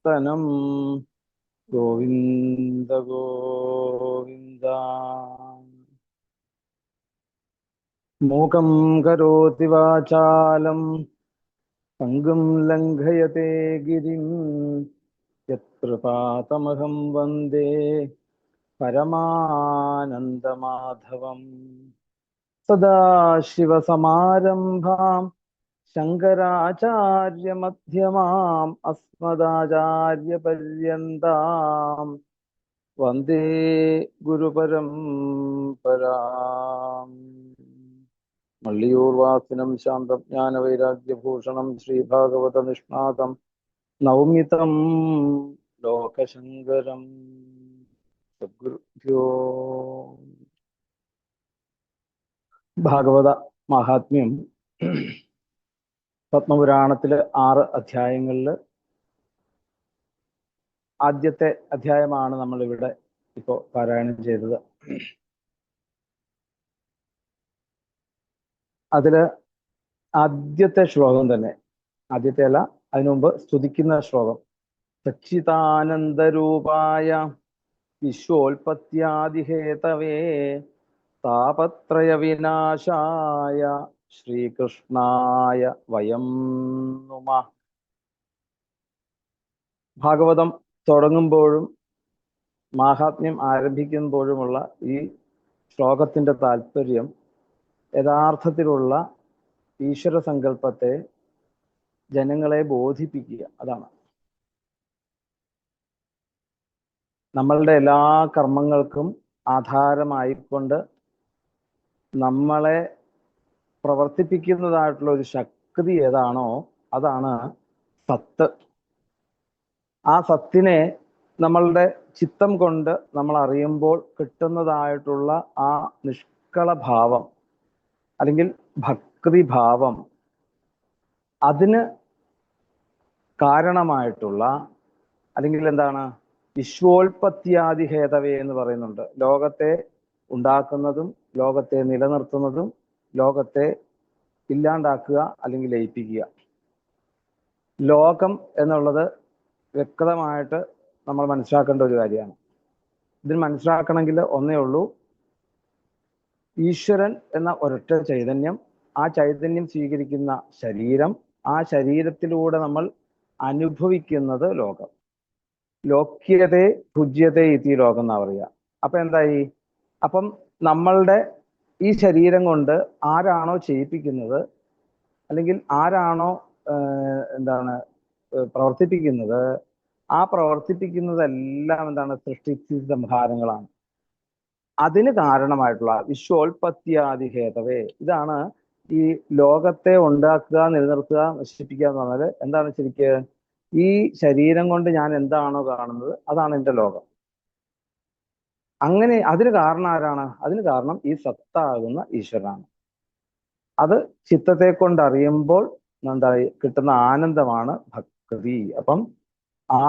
സങ്കീർത്തനം ഗോവിന്ദ ഗോവിന്ദ. മൂകം കരോതി വാചാലം പങ്കും ലംഘയത്തെ ഗിരിം യത്കൃപാതമഹം വന്ദേ പരമാനന്ദമാധവം. സദാശിവസമാരംഭാം ശങ്കരാചാര്യമധ്യമാം അസ്മദാചാര്യപര്യന്താം വന്ദേ ഗുരുപരംപരാം. മള്ളിയൂർവാസിനം ശാന്തം ജ്ഞാനവൈരാഗ്യഭൂഷണം ശ്രീഭാഗവത നിഷ്ണാതം നൗമിതം ലോകശങ്കരം. സദ്ഗുരുഭ്യോ. ഭാഗവത മഹാത്മ്യം പത്മപുരാണത്തില് 6 അധ്യായങ്ങളിൽ ആദ്യത്തെ അധ്യായമാണ് നമ്മൾ ഇവിടെ ഇപ്പോൾ പാരായണം ചെയ്തത്. അതില് ആദ്യത്തെ ശ്ലോകം തന്നെ, ആദ്യത്തെ അല്ല, അതിനു മുമ്പ് സ്തുതിക്കുന്ന ശ്ലോകം. സച്ചിദാനന്ദരൂപായ വിശ്വോൽപത്യാദിഹേതവേ താപത്രയ വിനാശായ ശ്രീകൃഷ്ണായ വയം നുമ. ഭാഗവതം തുടങ്ങുമ്പോഴും മാഹാത്മ്യം ആരംഭിക്കുമ്പോഴുമുള്ള ഈ ശ്ലോകത്തിന്റെ താല്പര്യം യഥാർത്ഥത്തിലുള്ള ഈശ്വര സങ്കല്പത്തെ ജനങ്ങളെ ബോധിപ്പിക്കുക. അതാണ് നമ്മളുടെ എല്ലാ കർമ്മങ്ങൾക്കും ആധാരമായിക്കൊണ്ട് നമ്മളെ പ്രവർത്തിപ്പിക്കുന്നതായിട്ടുള്ള ഒരു ശക്തി ഏതാണോ അതാണ് സത്ത്. ആ സത്തിനെ നമ്മളുടെ ചിത്തം കൊണ്ട് നമ്മൾ അറിയുമ്പോൾ കിട്ടുന്നതായിട്ടുള്ള ആ നിഷ്കളഭാവം അല്ലെങ്കിൽ ഭക്തിഭാവം, അതിന് കാരണമായിട്ടുള്ള അല്ലെങ്കിൽ എന്താണ് വിശ്വോൽപത്യാദിഹേതവേ എന്ന് പറയുന്നുണ്ട്. ലോകത്തെ ഉണ്ടാക്കുന്നതും ലോകത്തെ നിലനിർത്തുന്നതും ലോകത്തെ ഇല്ലാണ്ടാക്കുക അല്ലെങ്കിൽ ലയിപ്പിക്കുക. ലോകം എന്നുള്ളത് വ്യക്തമായിട്ട് നമ്മൾ മനസ്സിലാക്കേണ്ട ഒരു കാര്യമാണ്. ഇതിന് മനസ്സിലാക്കണമെങ്കിൽ ഒന്നേ ഉള്ളൂ, ഈശ്വരൻ എന്ന ഒരൊറ്റ ചൈതന്യം, ആ ചൈതന്യം സ്വീകരിക്കുന്ന ശരീരം, ആ ശരീരത്തിലൂടെ നമ്മൾ അനുഭവിക്കുന്നത് ലോകം. ലോക്യതേ ഭുജ്യതേ ഇതി ലോകം എന്നാ പറയുക. അപ്പൊ എന്തായി? അപ്പം നമ്മളുടെ ഈ ശരീരം കൊണ്ട് ആരാണോ ചെയ്യിപ്പിക്കുന്നത് അല്ലെങ്കിൽ ആരാണോ പ്രവർത്തിപ്പിക്കുന്നത്, ആ പ്രവർത്തിപ്പിക്കുന്നതെല്ലാം സൃഷ്ടി സംഹാരങ്ങളാണ്. അതിന് കാരണമായിട്ടുള്ള വിശ്വോൽപത്യാദിഹേതവേ, ഇതാണ് ഈ ലോകത്തെ ഉണ്ടാക്കുക, നിലനിർത്തുക, നശിപ്പിക്കുക എന്ന് പറഞ്ഞാൽ എന്താണ് ശരിക്ക്? ഈ ശരീരം കൊണ്ട് ഞാൻ എന്താണോ കാണുന്നത് അതാണ് എൻ്റെ ലോകം. അങ്ങനെ അതിന് കാരണം ആരാണ്? അതിന് കാരണം ഈ സത്താകുന്ന ഈശ്വരനാണ്. അത് ചിത്തത്തെ കൊണ്ട് അറിയുമ്പോൾ കിട്ടുന്ന ആനന്ദമാണ് ഭക്തി. അപ്പം ആ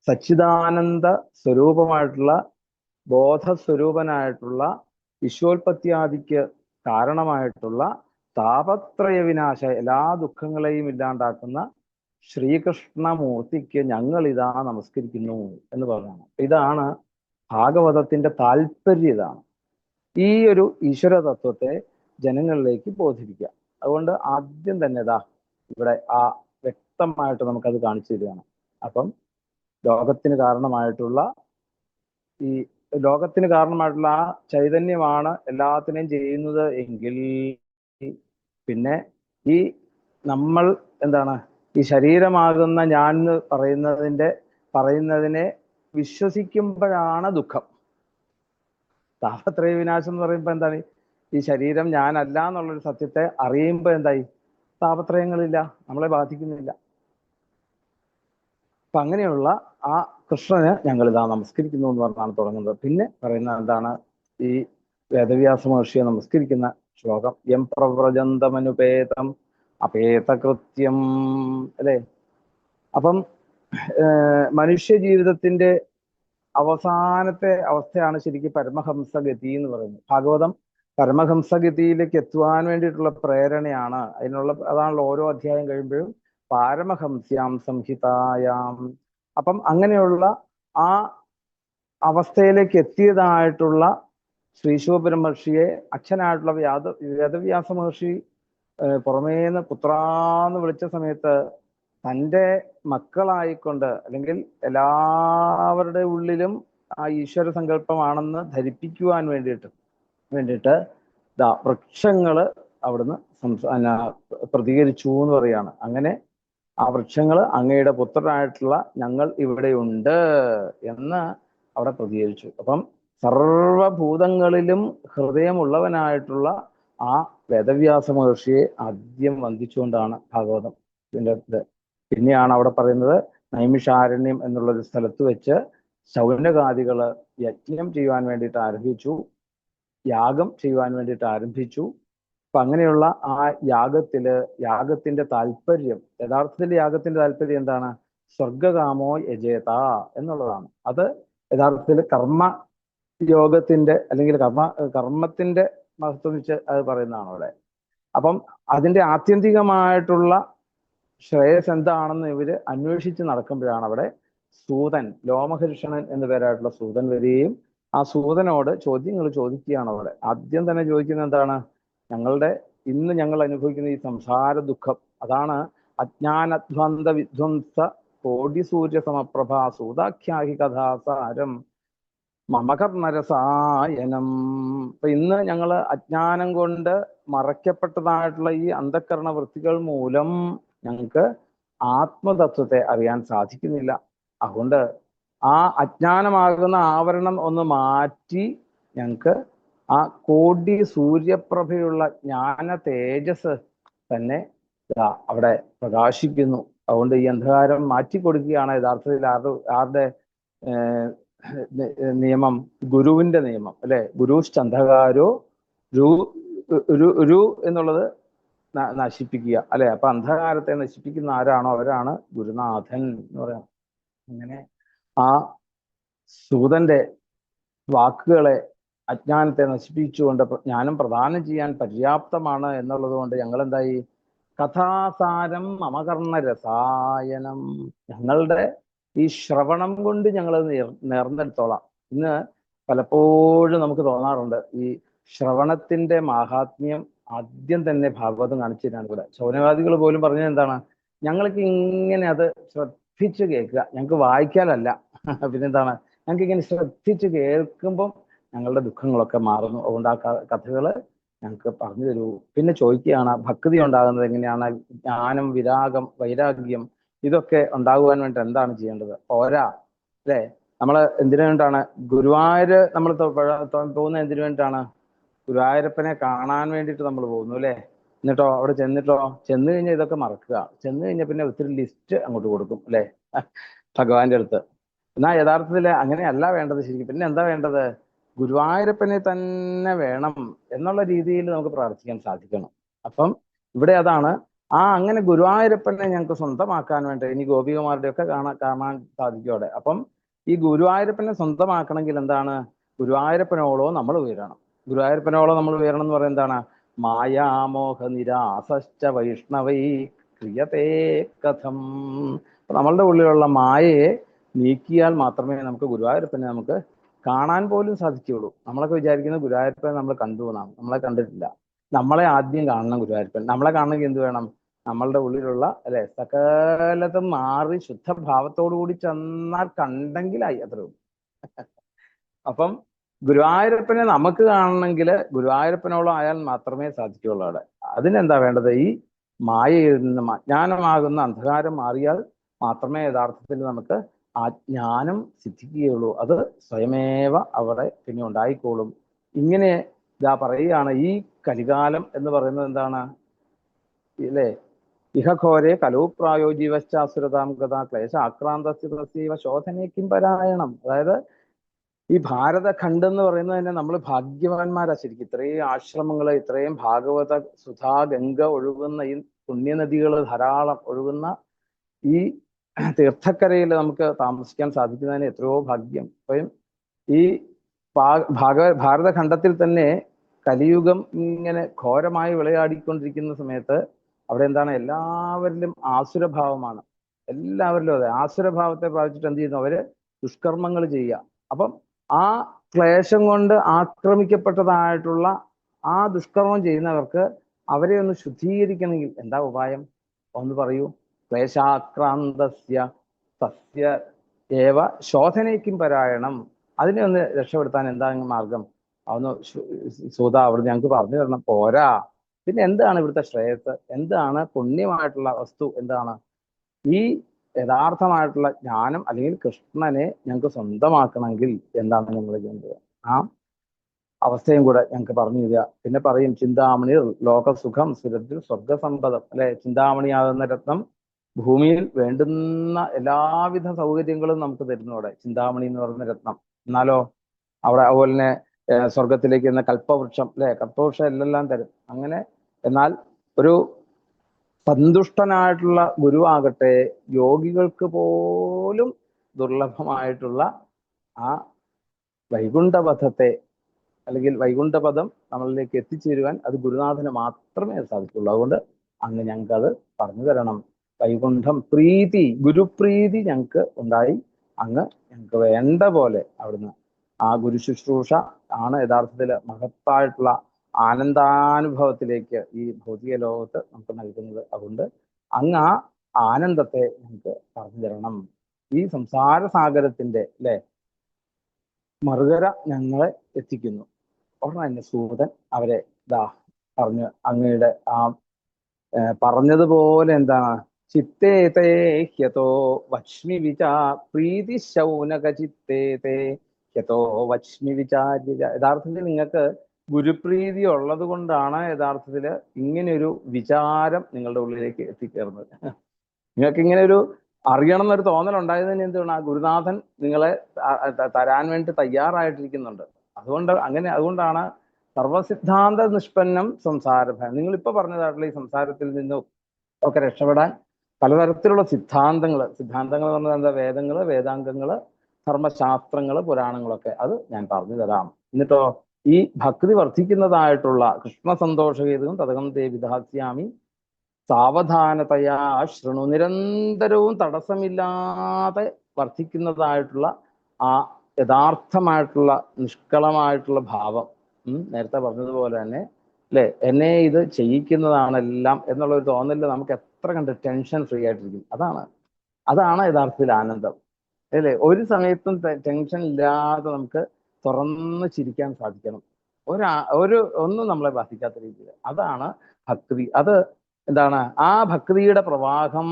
സച്ചിദാനന്ദ സ്വരൂപമായിട്ടുള്ള ബോധസ്വരൂപനായിട്ടുള്ള വിശ്വോൽപത്യാദിക്ക് കാരണമായിട്ടുള്ള താപത്രയ വിനാശ, എല്ലാ ദുഃഖങ്ങളെയും ഇല്ലാണ്ടാക്കുന്ന ശ്രീകൃഷ്ണമൂർത്തിക്ക് ഞങ്ങൾ ഇതാ നമസ്കരിക്കുന്നു എന്ന് പറഞ്ഞാണ്. ഇതാണ് ഭാഗവതത്തിന്റെ താല്പര്യം. ഇതാണ് ഈ ഒരു ഈശ്വര തത്വത്തെ ജനങ്ങളിലേക്ക് ബോധിപ്പിക്കുക. അതുകൊണ്ട് ആദ്യം തന്നെ ഇവിടെ ആ വ്യക്തമായിട്ട് നമുക്കത് കാണിച്ചു തരികയാണ്. അപ്പം ലോകത്തിന് കാരണമായിട്ടുള്ള ആ ചൈതന്യമാണ് എല്ലാത്തിനെയും ചെയ്യുന്നത് എങ്കിൽ പിന്നെ ഈ നമ്മൾ ഈ ശരീരമാകുന്ന ഞാൻ എന്ന് പറയുന്നതിനെ വിശ്വസിക്കുമ്പോഴാണ് ദുഃഖം. താപത്രയ വിനാശം എന്ന് പറയുമ്പോൾ എന്താണ്? ഈ ശരീരം ഞാനല്ല എന്നുള്ളൊരു സത്യത്തെ അറിയുമ്പോൾ എന്തായി? താപത്രയങ്ങളില്ല, നമ്മളെ ബാധിക്കുന്നില്ല. അപ്പൊ അങ്ങനെയുള്ള ആ കൃഷ്ണന് ഞങ്ങൾ ഇതാ നമസ്കരിക്കുന്നു എന്ന് പറഞ്ഞാണ് തുടങ്ങുന്നത്. പിന്നെ പറയുന്നത് എന്താണ്? ഈ വേദവ്യാസ മഹർഷിയെ നമസ്കരിക്കുന്ന ശ്ലോകം. യം പ്രവ്രജന്തമനുപേതം അപേതകൃത്യം, അല്ലേ? അപ്പം മനുഷ്യ ജീവിതത്തിന്റെ അവസാനത്തെ അവസ്ഥയാണ് ശരിക്കും പരമഹംസഗതി എന്ന് പറയുന്നത്. ഭാഗവതം പരമഹംസഗതിയിലേക്ക് എത്തുവാൻ വേണ്ടിയിട്ടുള്ള പ്രേരണയാണ്. അതാണല്ലോ ഓരോ അധ്യായം കഴിയുമ്പോഴും പാരമഹംസ്യാം സംഹിതായാം അപ്പം അങ്ങനെയുള്ള ആ അവസ്ഥയിലേക്ക് എത്തിയതായിട്ടുള്ള ശ്രീ ശിവബ്രഹ്മർഷിയെ അച്ഛനായിട്ടുള്ള വേദവ്യാസ മഹർഷി പുറമേന്ന് പുത്രാന്ന് വിളിച്ച സമയത്ത് തൻ്റെ മക്കളായിക്കൊണ്ട്, അല്ലെങ്കിൽ എല്ലാവരുടെ ഉള്ളിലും ആ ഈശ്വര സങ്കല്പമാണെന്ന് ധരിപ്പിക്കുവാൻ വേണ്ടിയിട്ട് വൃക്ഷങ്ങള് അവിടുന്ന് പ്രതികരിച്ചു എന്ന് പറയാണ്. അങ്ങനെ ആ വൃക്ഷങ്ങൾ അങ്ങയുടെ പുത്രനായിട്ടുള്ള ഞങ്ങൾ ഇവിടെയുണ്ട് എന്ന് അവിടെ പ്രതികരിച്ചു. അപ്പം സർവഭൂതങ്ങളിലും ഹൃദയമുള്ളവനായിട്ടുള്ള ആ വേദവ്യാസ മഹർഷിയെ ആദ്യം വന്ദിച്ചുകൊണ്ടാണ് ഭാഗവതം ഇതിൻ്റെ പിന്നെയാണ് അവിടെ പറയുന്നത്, നൈമിഷാരണ്യം എന്നുള്ളൊരു സ്ഥലത്ത് വെച്ച് ശൗനകാദികള് യജ്ഞം ചെയ്യുവാൻ വേണ്ടിയിട്ട് ആരംഭിച്ചു, യാഗം ചെയ്യുവാൻ വേണ്ടിയിട്ട് ആരംഭിച്ചു. അപ്പൊ അങ്ങനെയുള്ള ആ യാഗത്തിന്റെ താല്പര്യം, യഥാർത്ഥത്തിൽ യാഗത്തിന്റെ താല്പര്യം എന്താണ്? സ്വർഗകാമോ യജേത എന്നുള്ളതാണ്. അത് യഥാർത്ഥത്തിൽ യോഗത്തിന്റെ അല്ലെങ്കിൽ കർമ്മത്തിന്റെ മഹത്വം വെച്ച് അത് പറയുന്നതാണ് അവിടെ. അപ്പം അതിന്റെ ആത്യന്തികമായിട്ടുള്ള ശ്രേയസ് എന്താണെന്ന് ഇവര് അന്വേഷിച്ച് നടക്കുമ്പോഴാണ് അവിടെ സൂതൻ, ലോമഹർഷണൻ എന്നു പേരായിട്ടുള്ള സൂതൻ വരികയും ആ സൂതനോട് ചോദ്യങ്ങൾ ചോദിക്കുകയാണ്. അവിടെ ആദ്യം തന്നെ ചോദിക്കുന്നത് എന്താണ്? ഇന്ന് ഞങ്ങൾ അനുഭവിക്കുന്ന ഈ സംസാര ദുഃഖം, അതാണ് അജ്ഞാനധ്വന്ത വിധ്വംസ കോടി സൂര്യ സമപ്രഭ സൂതാഖ്യാഹി കഥാസാരം മമകർണരസായനം. അപ്പൊ ഇന്ന് ഞങ്ങൾ അജ്ഞാനം കൊണ്ട് മറയ്ക്കപ്പെട്ടതായിട്ടുള്ള ഈ അന്ധക്കരണ വൃത്തികൾ മൂലം ഞങ്ങൾക്ക് ആത്മതത്വത്തെ അറിയാൻ സാധിക്കുന്നില്ല. അതുകൊണ്ട് ആ അജ്ഞാനമാകുന്ന ആവരണം ഒന്ന് മാറ്റി ഞങ്ങൾക്ക് ആ കോടി സൂര്യപ്രഭയുള്ള ജ്ഞാന തേജസ് തന്നെ അവിടെ പ്രകാശിക്കുന്നു. അതുകൊണ്ട് ഈ അന്ധകാരം മാറ്റിക്കൊടുക്കുകയാണ് യഥാർത്ഥത്തിൽ ആരുടെ നിയമം? ഗുരുവിന്റെ നിയമം അല്ലെ? ഗുരുശ്ചന്ധകാരോ രു എന്നുള്ളത് നശിപ്പിക്കുക അല്ലെ? അപ്പൊ അന്ധകാരത്തെ നശിപ്പിക്കുന്ന ആരാണോ അവരാണ് ഗുരുനാഥൻ എന്ന് പറയാം. അങ്ങനെ ആ സൂതന്റെ വാക്കുകളെ അജ്ഞാനത്തെ നശിപ്പിച്ചുകൊണ്ട് ജ്ഞാനം പ്രദാനം ചെയ്യാൻ പര്യാപ്തമാണ് എന്നുള്ളത് കൊണ്ട് ഞങ്ങൾ എന്തായി? കഥാസാരം മമകർണ രസായനം, ഞങ്ങളുടെ ഈ ശ്രവണം കൊണ്ട് ഞങ്ങൾ നേർന്നെടുത്തോളാം. ഇന്ന് പലപ്പോഴും നമുക്ക് തോന്നാറുണ്ട് ഈ ശ്രവണത്തിന്റെ മാഹാത്മ്യം ആദ്യം തന്നെ ഭാഗവതം കാണിച്ചു തരാണ് ഇവിടെ. ശൗനകാദികൾ പോലും പറഞ്ഞത് എന്താണ്? ഞങ്ങൾക്ക് ഇങ്ങനെ അത് ശ്രദ്ധിച്ച് കേൾക്കുക, ഞങ്ങൾക്ക് വായിക്കാനല്ല. പിന്നെന്താണ്? ഞങ്ങൾക്ക് ഇങ്ങനെ ശ്രദ്ധിച്ച് കേൾക്കുമ്പം ഞങ്ങളുടെ ദുഃഖങ്ങളൊക്കെ മാറുന്നു. അതുകൊണ്ട് ആ കഥകള് ഞങ്ങൾക്ക് പറഞ്ഞു തരൂ. പിന്നെ ചോദിക്കുകയാണ് ഭക്തി ഉണ്ടാകുന്നത് എങ്ങനെയാണ്? ജ്ഞാനം, വിരാഗം, വൈരാഗ്യം ഇതൊക്കെ ഉണ്ടാകുവാൻ വേണ്ടി എന്താണ് ചെയ്യേണ്ടത്? പോരാ അല്ലേ? നമ്മൾ എന്തിനു വേണ്ടിയിട്ടാണ് ഗുരുവായൂര് നമ്മൾ പോകുന്നത്? എന്തിനു വേണ്ടിയിട്ടാണ്? ഗുരുവായൂരപ്പനെ കാണാൻ വേണ്ടിയിട്ട് നമ്മൾ പോകുന്നു അല്ലേ? എന്നിട്ടോ അവിടെ ചെന്ന് കഴിഞ്ഞാൽ ഇതൊക്കെ മറക്കുക. ചെന്ന് കഴിഞ്ഞാൽ പിന്നെ ഒത്തിരി ലിസ്റ്റ് അങ്ങോട്ട് കൊടുക്കും അല്ലേ ഭഗവാന്റെ അടുത്ത്. എന്നാൽ യഥാർത്ഥത്തിൽ അങ്ങനെയല്ല വേണ്ടത്. ശരിക്കും പിന്നെ എന്താ വേണ്ടത്? ഗുരുവായൂരപ്പനെ തന്നെ വേണം എന്നുള്ള രീതിയിൽ നമുക്ക് പ്രാർത്ഥിക്കാൻ സാധിക്കണം. അപ്പം ഇവിടെ അതാണ് അങ്ങനെ ഗുരുവായൂരപ്പനെ ഞങ്ങൾക്ക് സ്വന്തമാക്കാൻ വേണ്ടി ഇനി ഗോപികമാരുടെ ഒക്കെ കാണാൻ സാധിക്കും അവിടെ. അപ്പം ഈ ഗുരുവായൂരപ്പനെ സ്വന്തമാക്കണമെങ്കിൽ എന്താണ്? ഗുരുവായൂരപ്പനോളോ നമ്മൾ ഉയരണം. ഗുരുവായൂരപ്പനോളോ നമ്മൾ ഉയരണം എന്ന് പറയുന്നത് എന്താണ്? മായാമോഹ നിരാസശ്ച വൈഷ്ണവൈ ക്രിയതേ കഥം. അപ്പൊ നമ്മളുടെ ഉള്ളിലുള്ള മായയെ നീക്കിയാൽ മാത്രമേ നമുക്ക് ഗുരുവായൂരപ്പനെ നമുക്ക് കാണാൻ പോലും സാധിക്കുകയുള്ളൂ. നമ്മളൊക്കെ വിചാരിക്കുന്നത് ഗുരുവായൂരപ്പനെ നമ്മൾ കണ്ടു എന്നാണ്. നമ്മളെ കണ്ടിട്ടില്ല. നമ്മളെ ആദ്യം കാണണം ഗുരുവായൂരപ്പൻ. നമ്മളെ കാണണമെങ്കിൽ എന്ത് വേണം? നമ്മളുടെ ഉള്ളിലുള്ള അല്ലെ സകലതും മാറി ശുദ്ധഭാവത്തോടു കൂടി ചെന്നാൽ കണ്ടെങ്കിലായി. അത്രയും. അപ്പം ഗുരുവായൂരപ്പനെ നമുക്ക് കാണണമെങ്കിൽ ഗുരുവായൂരപ്പനോളം ആയാൽ മാത്രമേ സാധിക്കുകയുള്ളൂ അവിടെ. അതിനെന്താ വേണ്ടത്? ഈ മായയിൽ നിന്നും അജ്ഞാനമാകുന്ന അന്ധകാരം മാറിയാൽ മാത്രമേ യഥാർത്ഥത്തിൽ നമുക്ക് ആ ജ്ഞാനം സിദ്ധിക്കുകയുള്ളൂ. അത് സ്വയമേവ അവിടെ പിന്നെ ഉണ്ടായിക്കോളും. ഇങ്ങനെ പറയുകയാണ്. ഈ കലികാലം എന്ന് പറയുന്നത് എന്താണ്? ഇല്ലേ? ഇഹഘോരെ കലോ പ്രായോജീവശ്ചാസുരതാം ഗതാ ക്ലേശ ആക്രാന്തസ്ഥിതീവ ശോധനയ്ക്കും പരായണം. അതായത് ഈ ഭാരതഖണ്ഡ് എന്ന് പറയുന്നത് തന്നെ നമ്മൾ ഭാഗ്യവാന്മാരാ ശരിക്കും. ഇത്രയും ആശ്രമങ്ങൾ, ഇത്രയും ഭാഗവത സുധാ ഗംഗ ഒഴുകുന്ന ഈ പുണ്യനദികൾ ധാരാളം ഒഴുകുന്ന ഈ തീർത്ഥക്കരയിൽ നമുക്ക് താമസിക്കാൻ സാധിക്കുന്നതിന് എത്രയോ ഭാഗ്യം. അപ്പം ഈ ഭാരതഖണ്ഡത്തിൽ തന്നെ കലിയുഗം ഇങ്ങനെ ഘോരമായി വിളയാടിക്കൊണ്ടിരിക്കുന്ന സമയത്ത് അവിടെ എന്താണ്? എല്ലാവരിലും ആസുരഭാവമാണ്. എല്ലാവരിലും അതെ. ആസുരഭാവത്തെ പ്രാപിച്ചിട്ട് എന്ത് ചെയ്യുന്നു? അവര് ദുഷ്കർമ്മങ്ങൾ ചെയ്യുക. അപ്പം ആ ക്ലേശം കൊണ്ട് ആക്രമിക്കപ്പെട്ടതായിട്ടുള്ള ആ ദുഷ്കർമ്മം ചെയ്യുന്നവർക്ക് അവരെ ഒന്ന് ശുദ്ധീകരിക്കണമെങ്കിൽ എന്താ ഉപായം? ഒന്ന് പറയൂ. ക്ലേശാക്രാന്തസ്യ സസ്യ ഏവ ശോധനയ്ക്കും പരായണം. അതിനെ ഒന്ന് രക്ഷപ്പെടുത്താൻ എന്താണ് മാർഗം? അതൊന്ന് സൂത അവിടെ ഞങ്ങൾക്ക് പറഞ്ഞു തരണം. പോരാ, പിന്നെ എന്താണ് ഇവിടുത്തെ ശ്രേയസ്? എന്താണ് പുണ്യമായിട്ടുള്ള വസ്തു? എന്താണ് ഈ യഥാർത്ഥമായിട്ടുള്ള ജ്ഞാനം അല്ലെങ്കിൽ കൃഷ്ണനെ ഞങ്ങൾക്ക് സ്വന്തമാക്കണമെങ്കിൽ എന്താണ് ഞങ്ങൾ ചെയ്യേണ്ടത്? ആ അവസ്ഥയും കൂടെ ഞങ്ങൾക്ക് പറഞ്ഞു തരിക. പിന്നെ പറയും ചിന്താമണി ലോകസുഖം സുരത്തിൽ സ്വർഗസമ്പദം, അല്ലെ? ചിന്താമണിയാകുന്ന രത്നം ഭൂമിയിൽ വേണ്ടുന്ന എല്ലാവിധ സൗകര്യങ്ങളും നമുക്ക് തരുന്നു അവിടെ, ചിന്താമണി എന്ന് പറയുന്ന രത്നം. എന്നാലോ അവിടെ അതുപോലെ തന്നെ സ്വർഗത്തിലേക്ക് എന്ന കൽപ്പവൃക്ഷം, അല്ലെ? കൽപ്പവൃക്ഷം എല്ലാം തരും. അങ്ങനെ എന്നാൽ ഒരു സന്തുഷ്ടനായിട്ടുള്ള ഗുരുവാകട്ടെ യോഗികൾക്ക് പോലും ദുർലഭമായിട്ടുള്ള ആ വൈകുണ്ഠപഥത്തെ അല്ലെങ്കിൽ വൈകുണ്ഠപദം നമ്മളിലേക്ക് എത്തിച്ചേരുവാൻ അത് ഗുരുനാഥന് മാത്രമേ സാധിക്കുള്ളൂ. അതുകൊണ്ട് അങ്ങ് ഞങ്ങൾക്ക് അത് പറഞ്ഞു തരണം. വൈകുണ്ഠം പ്രീതി, ഗുരുപ്രീതി ഞങ്ങൾക്ക് ഉണ്ടായി അങ്ങ് ഞങ്ങൾക്ക് വേണ്ട പോലെ അവിടുന്ന് ആ ഗുരു ശുശ്രൂഷ ആണ് യഥാർത്ഥത്തിൽ മഹത്തായിട്ടുള്ള ആനന്ദാനുഭവത്തിലേക്ക് ഈ ഭൗതിക ലോകത്ത് നമുക്ക് നൽകുന്നത്. അതുകൊണ്ട് അങ്ങ് ആ ആനന്ദത്തെ നമുക്ക് പറഞ്ഞു തരണം. ഈ സംസാര സാഗരത്തിന്റെ, അല്ലെ, മറുകര ഞങ്ങളെ എത്തിക്കുന്നു. ഉടനെ തന്നെ സൂതൻ അവരെ ഇതാ പറഞ്ഞ് അങ്ങയുടെ ആ പറഞ്ഞതുപോലെ എന്താണ് ചിത്തേതേ ഹ്യതോ വക്ഷ്മി വിചാ പ്രീതി ശൗനക ചിത്തേതേ ഹ്യതോ വക്ഷ്മി വിചാര്യ. യഥാർത്ഥത്തിൽ നിങ്ങൾക്ക് ഗുരുപ്രീതി ഉള്ളത് കൊണ്ടാണ് യഥാർത്ഥത്തിൽ ഇങ്ങനെയൊരു വിചാരം നിങ്ങളുടെ ഉള്ളിലേക്ക് എത്തിച്ചേർന്നത്. നിങ്ങൾക്ക് ഇങ്ങനെ ഒരു അറിയണം എന്നൊരു തോന്നൽ ഉണ്ടായതിന് എന്താണ്? ഗുരുനാഥൻ നിങ്ങളെ തരാൻ വേണ്ടി തയ്യാറായിട്ടിരിക്കുന്നുണ്ട്. അതുകൊണ്ടാണ് സർവസിദ്ധാന്ത നിഷ്പന്നം സംസാരഭയം. നിങ്ങളിപ്പോ പറഞ്ഞതായിട്ടുള്ള ഈ സംസാരത്തിൽ നിന്നും ഒക്കെ രക്ഷപ്പെടാൻ പലതരത്തിലുള്ള സിദ്ധാന്തങ്ങൾ എന്ന് പറഞ്ഞാൽ എന്താ? വേദങ്ങള്, വേദാംഗങ്ങള്, ധർമ്മശാസ്ത്രങ്ങള്, പുരാണങ്ങളൊക്കെ അത് ഞാൻ പറഞ്ഞു തരാം. എന്നിട്ടോ ഈ ഭക്തി വർദ്ധിക്കുന്നതായിട്ടുള്ള കൃഷ്ണ സന്തോഷഗീതവും തതകം തേ വിധാസ്യാമി സാവധാനതയാ ശൃണു, നിരന്തരവും തടസ്സമില്ലാതെ വർദ്ധിക്കുന്നതായിട്ടുള്ള ആ യഥാർത്ഥമായിട്ടുള്ള നിഷ്കളമായിട്ടുള്ള ഭാവം, നേരത്തെ പറഞ്ഞതുപോലെ തന്നെ, അല്ലെ, എന്നെ ഇത് ചെയ്യിക്കുന്നതാണെല്ലാം എന്നുള്ള ഒരു തോന്നലിൽ നമുക്ക് എത്ര കണ്ട് ടെൻഷൻ ഫ്രീ ആയിട്ടിരിക്കും. അതാണ് യഥാർത്ഥത്തിൽ ആനന്ദം, അല്ലേ? ഒരു സമയത്തും ടെൻഷൻ ഇല്ലാതെ നമുക്ക് തുറന്ന് ചിരിക്കാൻ സാധിക്കണം. ഒന്നും നമ്മളെ ബാധിക്കാത്ത രീതിയിൽ. അതാണ് ഭക്തി. അത് എന്താണ്? ആ ഭക്തിയുടെ പ്രവാഹം,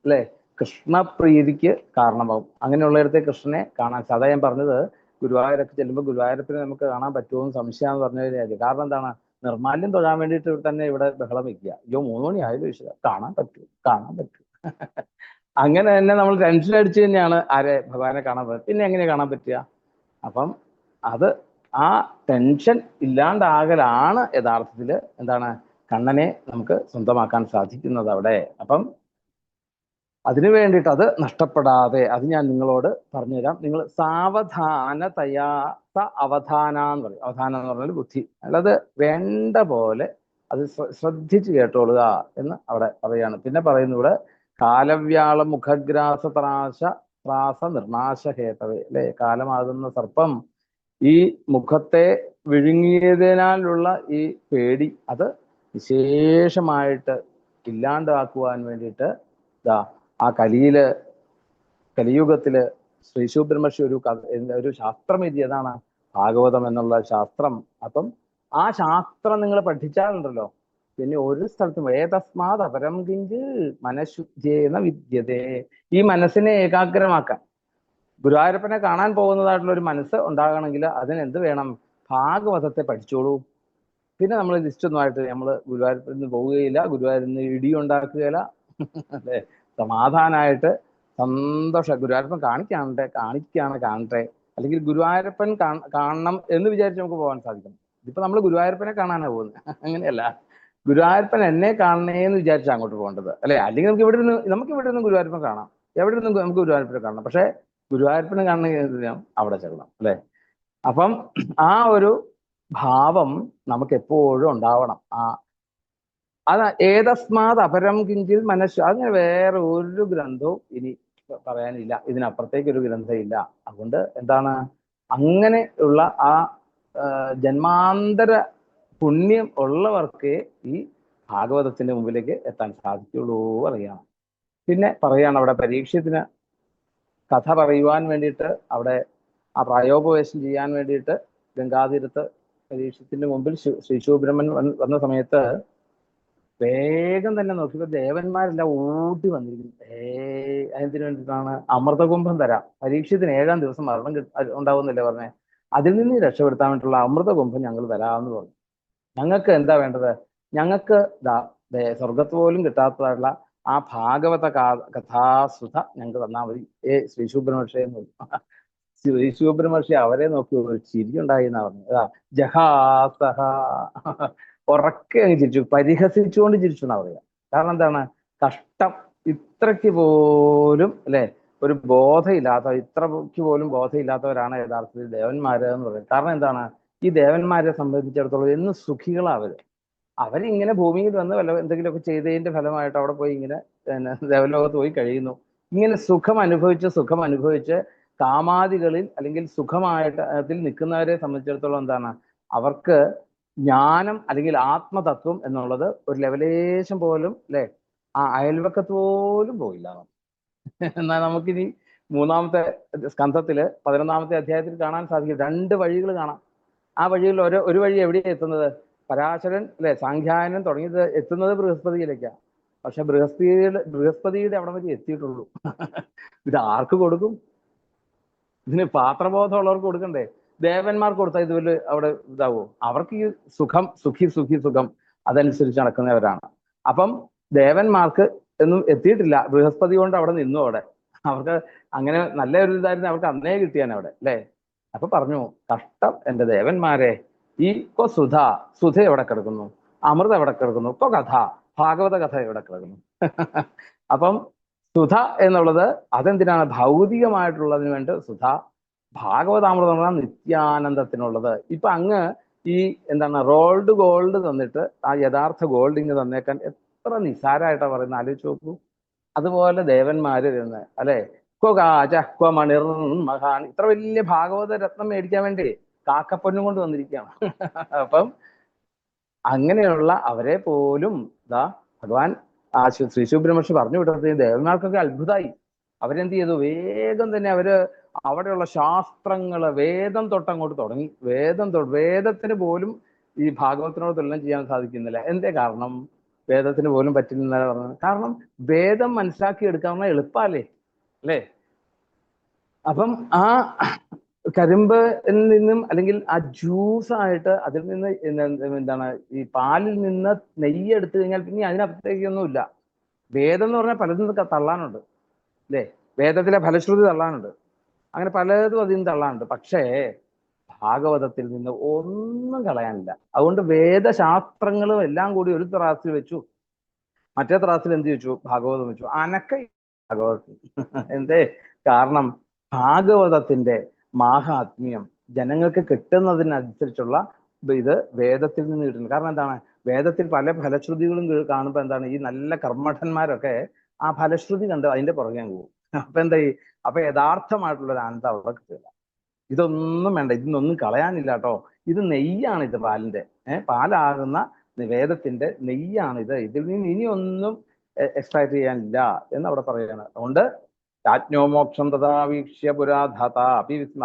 അല്ലെ, കൃഷ്ണപ്രീതിക്ക് കാരണമാകും. അങ്ങനെയുള്ളിടത്തെ കൃഷ്ണനെ കാണാൻ അതാ ഞാൻ പറഞ്ഞത്. ഗുരുവായൂരൊക്കെ ചെല്ലുമ്പോൾ ഗുരുവായൂരപ്പനെ നമുക്ക് കാണാൻ പറ്റുമോ എന്ന് സംശയമാണെന്ന് പറഞ്ഞു കഴിഞ്ഞാൽ, കാരണം എന്താണ്? നിർമാല്യം തൊഴാൻ വേണ്ടിയിട്ട് തന്നെ ഇവിടെ ബഹളം വെക്കുക. അയ്യോ 3 മണി ആയാലും ഈശ്വര കാണാൻ പറ്റൂ. അങ്ങനെ തന്നെ നമ്മൾ ടെൻഷൻ അടിച്ചു തന്നെയാണ് ആരെ ഭഗവാനെ കാണാൻ പറ്റുക. പിന്നെ എങ്ങനെ കാണാൻ പറ്റുക? അപ്പം അത് ആ ടെൻഷൻ ഇല്ലാണ്ടാകലാണ് യഥാർത്ഥത്തിൽ എന്താണ്? കണ്ണനെ നമുക്ക് സ്വന്തമാക്കാൻ സാധിക്കുന്നത് അവിടെ. അപ്പം അതിനു വേണ്ടിയിട്ട് അത് നഷ്ടപ്പെടാതെ അത് ഞാൻ നിങ്ങളോട് പറഞ്ഞുതരാം. നിങ്ങൾ സാവധാനതയാ, അവധാന എന്ന് പറയും. അവധാനം എന്ന് പറഞ്ഞാൽ ബുദ്ധി. അല്ലാതെ വേണ്ട പോലെ അത് ശ്രദ്ധിച്ച് കേട്ടോളുക എന്ന് അവിടെ പറയാണ്. പിന്നെ പറയുന്നു ഇവിടെ കാലവ്യാള മുഖഗ്രാസ ത്രാസ നിർനാശഹേതവേ, അല്ലെ? കാലമാകുന്ന സർപ്പം ഈ മുഖത്തെ വിഴുങ്ങിയതിനാലുള്ള ഈ പേടി അത് വിശേഷമായിട്ട് ഇല്ലാണ്ടാക്കുവാൻ വേണ്ടിയിട്ട് ആ കലിയുഗത്തില് ശ്രീ സുബ്രഹ്മണ്യ ഒരു ശാസ്ത്രം എഴുതിയതാണ് ഭാഗവതം എന്നുള്ള ശാസ്ത്രം. അപ്പം ആ ശാസ്ത്രം നിങ്ങൾ പഠിച്ചാലുണ്ടല്ലോ പിന്നെ ഒരു സ്ഥലത്തും ഏതസ്മാത് അപരം കിഞ്ച് മനഃശുദ്ധേന വിദ്യതേ. ഈ മനസ്സിനെ ഏകാഗ്രമാക്കാൻ, ഗുരുവായൂരപ്പനെ കാണാൻ പോകുന്നതായിട്ടുള്ള ഒരു മനസ്സ് ഉണ്ടാകണമെങ്കിൽ അതിന് എന്ത് വേണം? ഭാഗവതത്തെ പഠിച്ചോളൂ. പിന്നെ നമ്മൾ ലിസ്റ്റൊന്നുമായിട്ട് നമ്മൾ ഗുരുവായൂരപ്പിൽ നിന്ന് പോവുകയില്ല, ഗുരുവായൂരിൽ നിന്ന് ഇടിയുണ്ടാക്കുകയില്ല. അല്ലെ? സമാധാനമായിട്ട് ഗുരുവായൂരപ്പൻ കാണട്ടെ, അല്ലെങ്കിൽ ഗുരുവായൂരപ്പൻ കാണണം എന്ന് വിചാരിച്ച് നമുക്ക് പോകാൻ സാധിക്കും. ഇതിപ്പോ നമ്മൾ ഗുരുവായൂരപ്പനെ കാണാനാണ് പോകുന്നത്. അങ്ങനെയല്ല, ഗുരുവായൂരപ്പൻ എന്നെ കാണണേന്ന് വിചാരിച്ചാണ് അങ്ങോട്ട് പോകേണ്ടത്, അല്ലെ? അല്ലെങ്കിൽ നമുക്ക് ഇവിടെ നിന്ന് ഗുരുവായൂരപ്പൻ കാണാം, എവിടെ നിന്നും നമുക്ക് ഗുരുവായൂരപ്പനെ കാണണം. പക്ഷെ ഗുരുവായൂരപ്പനെ കാണണമെങ്കിൽ അവിടെ ചെല്ലണം, അല്ലെ? അപ്പം ആ ഒരു ഭാവം നമുക്ക് എപ്പോഴും ഉണ്ടാവണം. അത് ഏതസ്മാത് അപരം കിഞ്ചിൽ മനസ്സ്, അങ്ങനെ വേറെ ഒരു ഗ്രന്ഥവും ഇനി പറയാനില്ല, ഇതിനപ്പുറത്തേക്ക് ഒരു ഗ്രന്ഥം ഇല്ല. അതുകൊണ്ട് എന്താണ്, അങ്ങനെ ഉള്ള ആ ജന്മാന്തര പുണ്യം ഉള്ളവർക്ക് ഈ ഭാഗവതത്തിന്റെ മുമ്പിലേക്ക് എത്താൻ സാധിക്കുള്ളൂ അറിയണം. പിന്നെ പറയാണ് അവിടെ പരീക്ഷത്തിന് കഥ പറയുവാൻ വേണ്ടിയിട്ട്, അവിടെ ആ പ്രായോപവേശം ചെയ്യാൻ വേണ്ടിയിട്ട് ഗംഗാതീരത്ത് പരീക്ഷത്തിന്റെ മുമ്പിൽ ശ്രീ സുബ്രഹ്മണ്യൻ വന്ന സമയത്ത് വേഗം തന്നെ നോക്കിയപ്പോൾ ദേവന്മാരെല്ലാം ഓടി വന്നിരിക്കുന്നു. എന്തിനു വേണ്ടിയിട്ടാണ്? അമൃതകുംഭം തരാം, പരീക്ഷത്തിന് 7-ാം ദിവസം മരണം ഉണ്ടാവുന്നില്ലേ പറഞ്ഞേ, അതിൽ നിന്ന് രക്ഷപ്പെടുത്താൻ വേണ്ടിയിട്ടുള്ള അമൃതകുംഭം ഞങ്ങൾ തരാമെന്ന് പറഞ്ഞു. ഞങ്ങൾക്ക് എന്താ വേണ്ടത്? ഞങ്ങൾക്ക് സ്വർഗത്ത് പോലും കിട്ടാത്തതായിട്ടുള്ള ആ ഭാഗവത കഥാസുധ ഞങ്ങൾക്ക് തന്നാൽ മതി. ശ്രീ സുബ്രഹ്മണ്യ എന്ന് പറഞ്ഞു. ശ്രീ സുബ്രഹ്മണ്യ അവരെ നോക്കി ഒരു ചിരി ഉണ്ടായി എന്നാ പറഞ്ഞു. ജഹാസഹ, ഉറക്കെ അങ്ങ് ചിരിച്ചു, പരിഹസിച്ചുകൊണ്ട് ചിരിച്ചു എന്നാ പറയുക. കാരണം എന്താണ്? കഷ്ടം, ഇത്രയ്ക്ക് പോലും അല്ലെ ഒരു ബോധമില്ലാത്ത, ഇത്രയ്ക്ക് പോലും ബോധമില്ലാത്തവരാണ് യഥാർത്ഥത്തിൽ ദേവന്മാര് എന്ന് പറയുന്നത്. കാരണം എന്താണ്? ഈ ദേവന്മാരെ സംബന്ധിച്ചിടത്തോളം എന്നും സുഖികളാവര്. അവരിങ്ങനെ ഭൂമിയിൽ വന്ന് വല്ല എന്തെങ്കിലുമൊക്കെ ചെയ്തതിന്റെ ഫലമായിട്ട് അവിടെ പോയി ഇങ്ങനെ ദേവലോകത്ത് പോയി കഴിയുന്നു. ഇങ്ങനെ സുഖം അനുഭവിച്ച് കാമാദികളിൽ അല്ലെങ്കിൽ സുഖമായിട്ട് അതിൽ നിൽക്കുന്നവരെ സംബന്ധിച്ചിടത്തോളം എന്താണ്, അവർക്ക് ജ്ഞാനം അല്ലെങ്കിൽ ആത്മതത്വം എന്നുള്ളത് ഒരു ലെവലേശം പോലും അല്ലെ ആ അയൽവക്കത്ത് പോലും പോയില്ല. എന്നാൽ നമുക്കിനി 3-ാമത്തെ സ്കന്ധത്തില് 11-ാമത്തെ അധ്യായത്തിൽ കാണാൻ സാധിക്കും 2 വഴികൾ കാണാം. ആ വഴിയിൽ ഒരു വഴി എവിടെയാണ് എത്തുന്നത്? പരാശരൻ അല്ലെ സാഖ്യായനം തുടങ്ങിയത് എത്തുന്നത് ബൃഹസ്പതിയിലേക്കാണ്. പക്ഷെ ബൃഹസ്പതിയുടെ അവിടെ വരെ എത്തിയിട്ടുള്ളൂ. ഇത് ആർക്ക് കൊടുക്കും? ഇതിന് പാത്രബോധമുള്ളവർക്ക് കൊടുക്കണ്ടേ? ദേവന്മാർക്ക് കൊടുത്താൽ ഇതുപോലെ അവിടെ ഇതാവോ? അവർക്ക് ഈ സുഖം അതനുസരിച്ച് നടക്കുന്നവരാണ്. അപ്പം ദേവന്മാർക്ക് ഒന്നും എത്തിയിട്ടില്ല. ബൃഹസ്പതി കൊണ്ട് അവിടെ നിന്നു. അവർക്ക് അങ്ങനെ നല്ല ഒരു ഇതായിരുന്നു, അവർക്ക് അന്നേ കിട്ടിയാൻ അവിടെ അല്ലേ. അപ്പൊ പറഞ്ഞു, കഷ്ടം എൻ്റെ ദേവന്മാരെ, ഈ സുധ എവിടെ കിടക്കുന്നു? അമൃത എവിടെ കിടക്കുന്നു? കഥ, ഭാഗവത കഥ എവിടെ കിടക്കുന്നു? അപ്പം സുധ എന്നുള്ളത് അതെന്തിനാണ്? ഭൗതികമായിട്ടുള്ളതിന് വേണ്ടി സുധ. ഭാഗവതാമൃതം എന്ന് പറഞ്ഞാൽ നിത്യാനന്ദത്തിനുള്ളത്. ഇപ്പൊ അങ്ങ് ഈ എന്താണ് റോൾഡ് ഗോൾഡ് തന്നിട്ട് ആ യഥാർത്ഥ ഗോൾഡ് ഇങ്ങ് തന്നേക്കാൻ എത്ര നിസ്സാരമായിട്ടാണ് പറയുന്നത്, ആലോചിച്ച് നോക്കൂ. അതുപോലെ ദേവന്മാര് ഇരുന്ന് അല്ലെ, മണിർ മഹാൻ, ഇത്ര വലിയ ഭാഗവത രത്നം മേടിക്കാൻ വേണ്ടി കാക്കപ്പൊന്നും കൊണ്ട് വന്നിരിക്കുകയാണ്. അപ്പം അങ്ങനെയുള്ള അവരെ പോലും ഭഗവാൻ ശ്രീ സുബ്രഹ്മണ്യ പറഞ്ഞു വിട്ടത് ദേവന്മാർക്കൊക്കെ അത്ഭുതമായി. അവരെന്ത് ചെയ്തു? വേഗം തന്നെ അവര് അവിടെയുള്ള ശാസ്ത്രങ്ങള് വേദം തൊട്ടങ്ങോട്ട് തുടങ്ങി. വേദത്തിന് പോലും ഈ ഭാഗവത്തിനോട് തുലനം ചെയ്യാൻ സാധിക്കുന്നില്ല. എന്തേ കാരണം? വേദത്തിന് പോലും പറ്റില്ല പറഞ്ഞത്. കാരണം വേദം മനസ്സിലാക്കി എടുക്കാവുന്ന എളുപ്പമല്ലേ അല്ലേ. അപ്പം ആ കരിമ്പിൽ നിന്നും അല്ലെങ്കിൽ ആ ജ്യൂസായിട്ട് അതിൽ നിന്ന് എന്താണ് ഈ പാലിൽ നിന്ന് നെയ്യ് എടുത്തു കഴിഞ്ഞാൽ പിന്നെ അതിനപ്പുറത്തേക്കൊന്നുമില്ല. വേദം എന്ന് പറഞ്ഞാൽ പലതും തള്ളാനുണ്ട് അല്ലേ. വേദത്തിലെ ഫലശ്രുതി തള്ളാനുണ്ട്, അങ്ങനെ പലതും അതിൽ നിന്ന് തള്ളാനുണ്ട്. പക്ഷേ ഭാഗവതത്തിൽ നിന്ന് ഒന്നും കളയാനില്ല. അതുകൊണ്ട് വേദശാസ്ത്രങ്ങളും എല്ലാം കൂടി ഒരു ത്രാസിൽ വെച്ചു, മറ്റേ ത്രാസിൽ എന്ത് വെച്ചു? ഭാഗവതം വെച്ചു. ഭാഗവതത്തിൽ എന്തേ കാരണം? ഭാഗവതത്തിന്റെ മാഹാത്മ്യം ജനങ്ങൾക്ക് കിട്ടുന്നതിനനുസരിച്ചുള്ള ഇത് വേദത്തിൽ നിന്ന് കിട്ടുന്നു. കാരണം എന്താണ്? വേദത്തിൽ പല ഫലശ്രുതികളും കാണുമ്പോൾ എന്താണ്, ഈ നല്ല കർമ്മഠന്മാരൊക്കെ ആ ഫലശ്രുതി കണ്ട് അതിന്റെ പുറകെ പോകും. അപ്പൊ എന്താ അപ്പൊ യഥാർത്ഥമായിട്ടുള്ള ഒരു ആനന്ദം അവിടെ കിട്ടില്ല. ഇതൊന്നും വേണ്ട, ഇതിനൊന്നും കളയാനില്ല കേട്ടോ. ഇത് നെയ്യാണ്, ഇത് പാലിന്റെ പാലാകുന്ന വേദത്തിന്റെ നെയ്യാണ് ഇത്. ഇതിൽ നിന്ന് ഇനി ഒന്നും എക്സ്ട്രാക്ട് ചെയ്യാനില്ല എന്ന് അവിടെ പറയുകയാണ്. അതുകൊണ്ട് രാജ്ഞോമോക്ഷം തഥാവീക്ഷ്യ പുരാധാത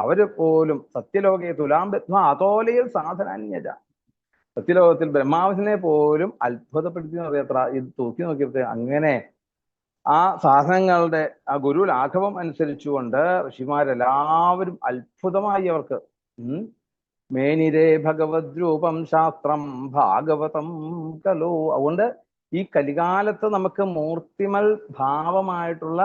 അവര് പോലും സത്യലോകയെ തുലാംബത്മ അതോലയിൽ സാധനാന്യജ, സത്യലോകത്തിൽ ബ്രഹ്മാവിനെ പോലും അത്ഭുതപ്പെടുത്തി എന്ന് പറയത്ര. ഇത് തൂക്കി നോക്കിയപ്പോൾ അങ്ങനെ ആ സാധനങ്ങളുടെ ആ ഗുരു ലാഘവം അനുസരിച്ചുകൊണ്ട് ഋഷിമാരെല്ലാവരും അത്ഭുതമായി അവർക്ക് മേനിരേ ഭഗവത് രൂപം ശാസ്ത്രം ഭാഗവതം കലോ. അതുകൊണ്ട് ഈ കലികാലത്ത് നമുക്ക് മൂർത്തിമൽ ഭാവമായിട്ടുള്ള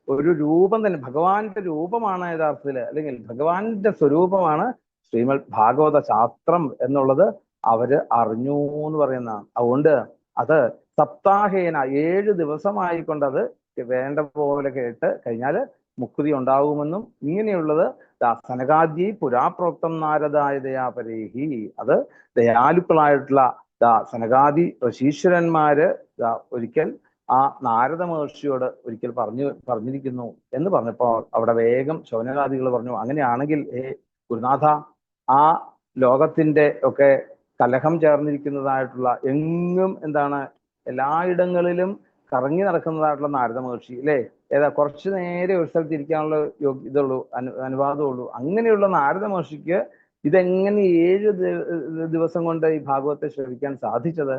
ഒരു രൂപം തന്നെ, ഭഗവാന്റെ രൂപമാണ് യഥാർത്ഥത്തില്, അല്ലെങ്കിൽ ഭഗവാന്റെ സ്വരൂപമാണ് ശ്രീമദ് ഭാഗവത ശാസ്ത്രം എന്നുള്ളത് അവര് അറിഞ്ഞു എന്ന് പറയുന്നതാണ്. അതുകൊണ്ട് അത് സപ്താഹേന 7 ദിവസമായിക്കൊണ്ടത് വേണ്ട പോലെ കേട്ട് കഴിഞ്ഞാൽ മുക്തി ഉണ്ടാകുമെന്നും, ഇങ്ങനെയുള്ളത് സനകാദ്യ പുരാപ്രോക്തം നാരദായ ദയാപരേഹി, അത് ദയാലുക്കളായിട്ടുള്ള സനകാദി ഋഷീശ്വരന്മാര് ഒരിക്കൽ ആ നാരദ മഹർഷിയോട് ഒരിക്കൽ പറഞ്ഞിരിക്കുന്നു എന്ന് പറഞ്ഞപ്പോൾ അവിടെ വേഗം ശൗനകാദികൾ പറഞ്ഞു, അങ്ങനെയാണെങ്കിൽ ഗുരുനാഥ, ആ ലോകത്തിന്റെ ഒക്കെ കലഹം ചേർന്നിരിക്കുന്നതായിട്ടുള്ള എങ്ങും എല്ലായിടങ്ങളിലും കറങ്ങി നടക്കുന്നതായിട്ടുള്ള നാരദ മഹർഷി അല്ലേ, കുറച്ചു നേരെ ഒരു സ്ഥലത്ത് ഇരിക്കാനുള്ള ഇതുള്ളൂ, അനുവാദമുള്ളൂ. അങ്ങനെയുള്ള നാരദ മഹർഷിക്ക് ഇതെങ്ങനെ 7 ദിവസം കൊണ്ട് ഈ ഭാഗവത്തെ ശ്രവിക്കാൻ സാധിച്ചത്?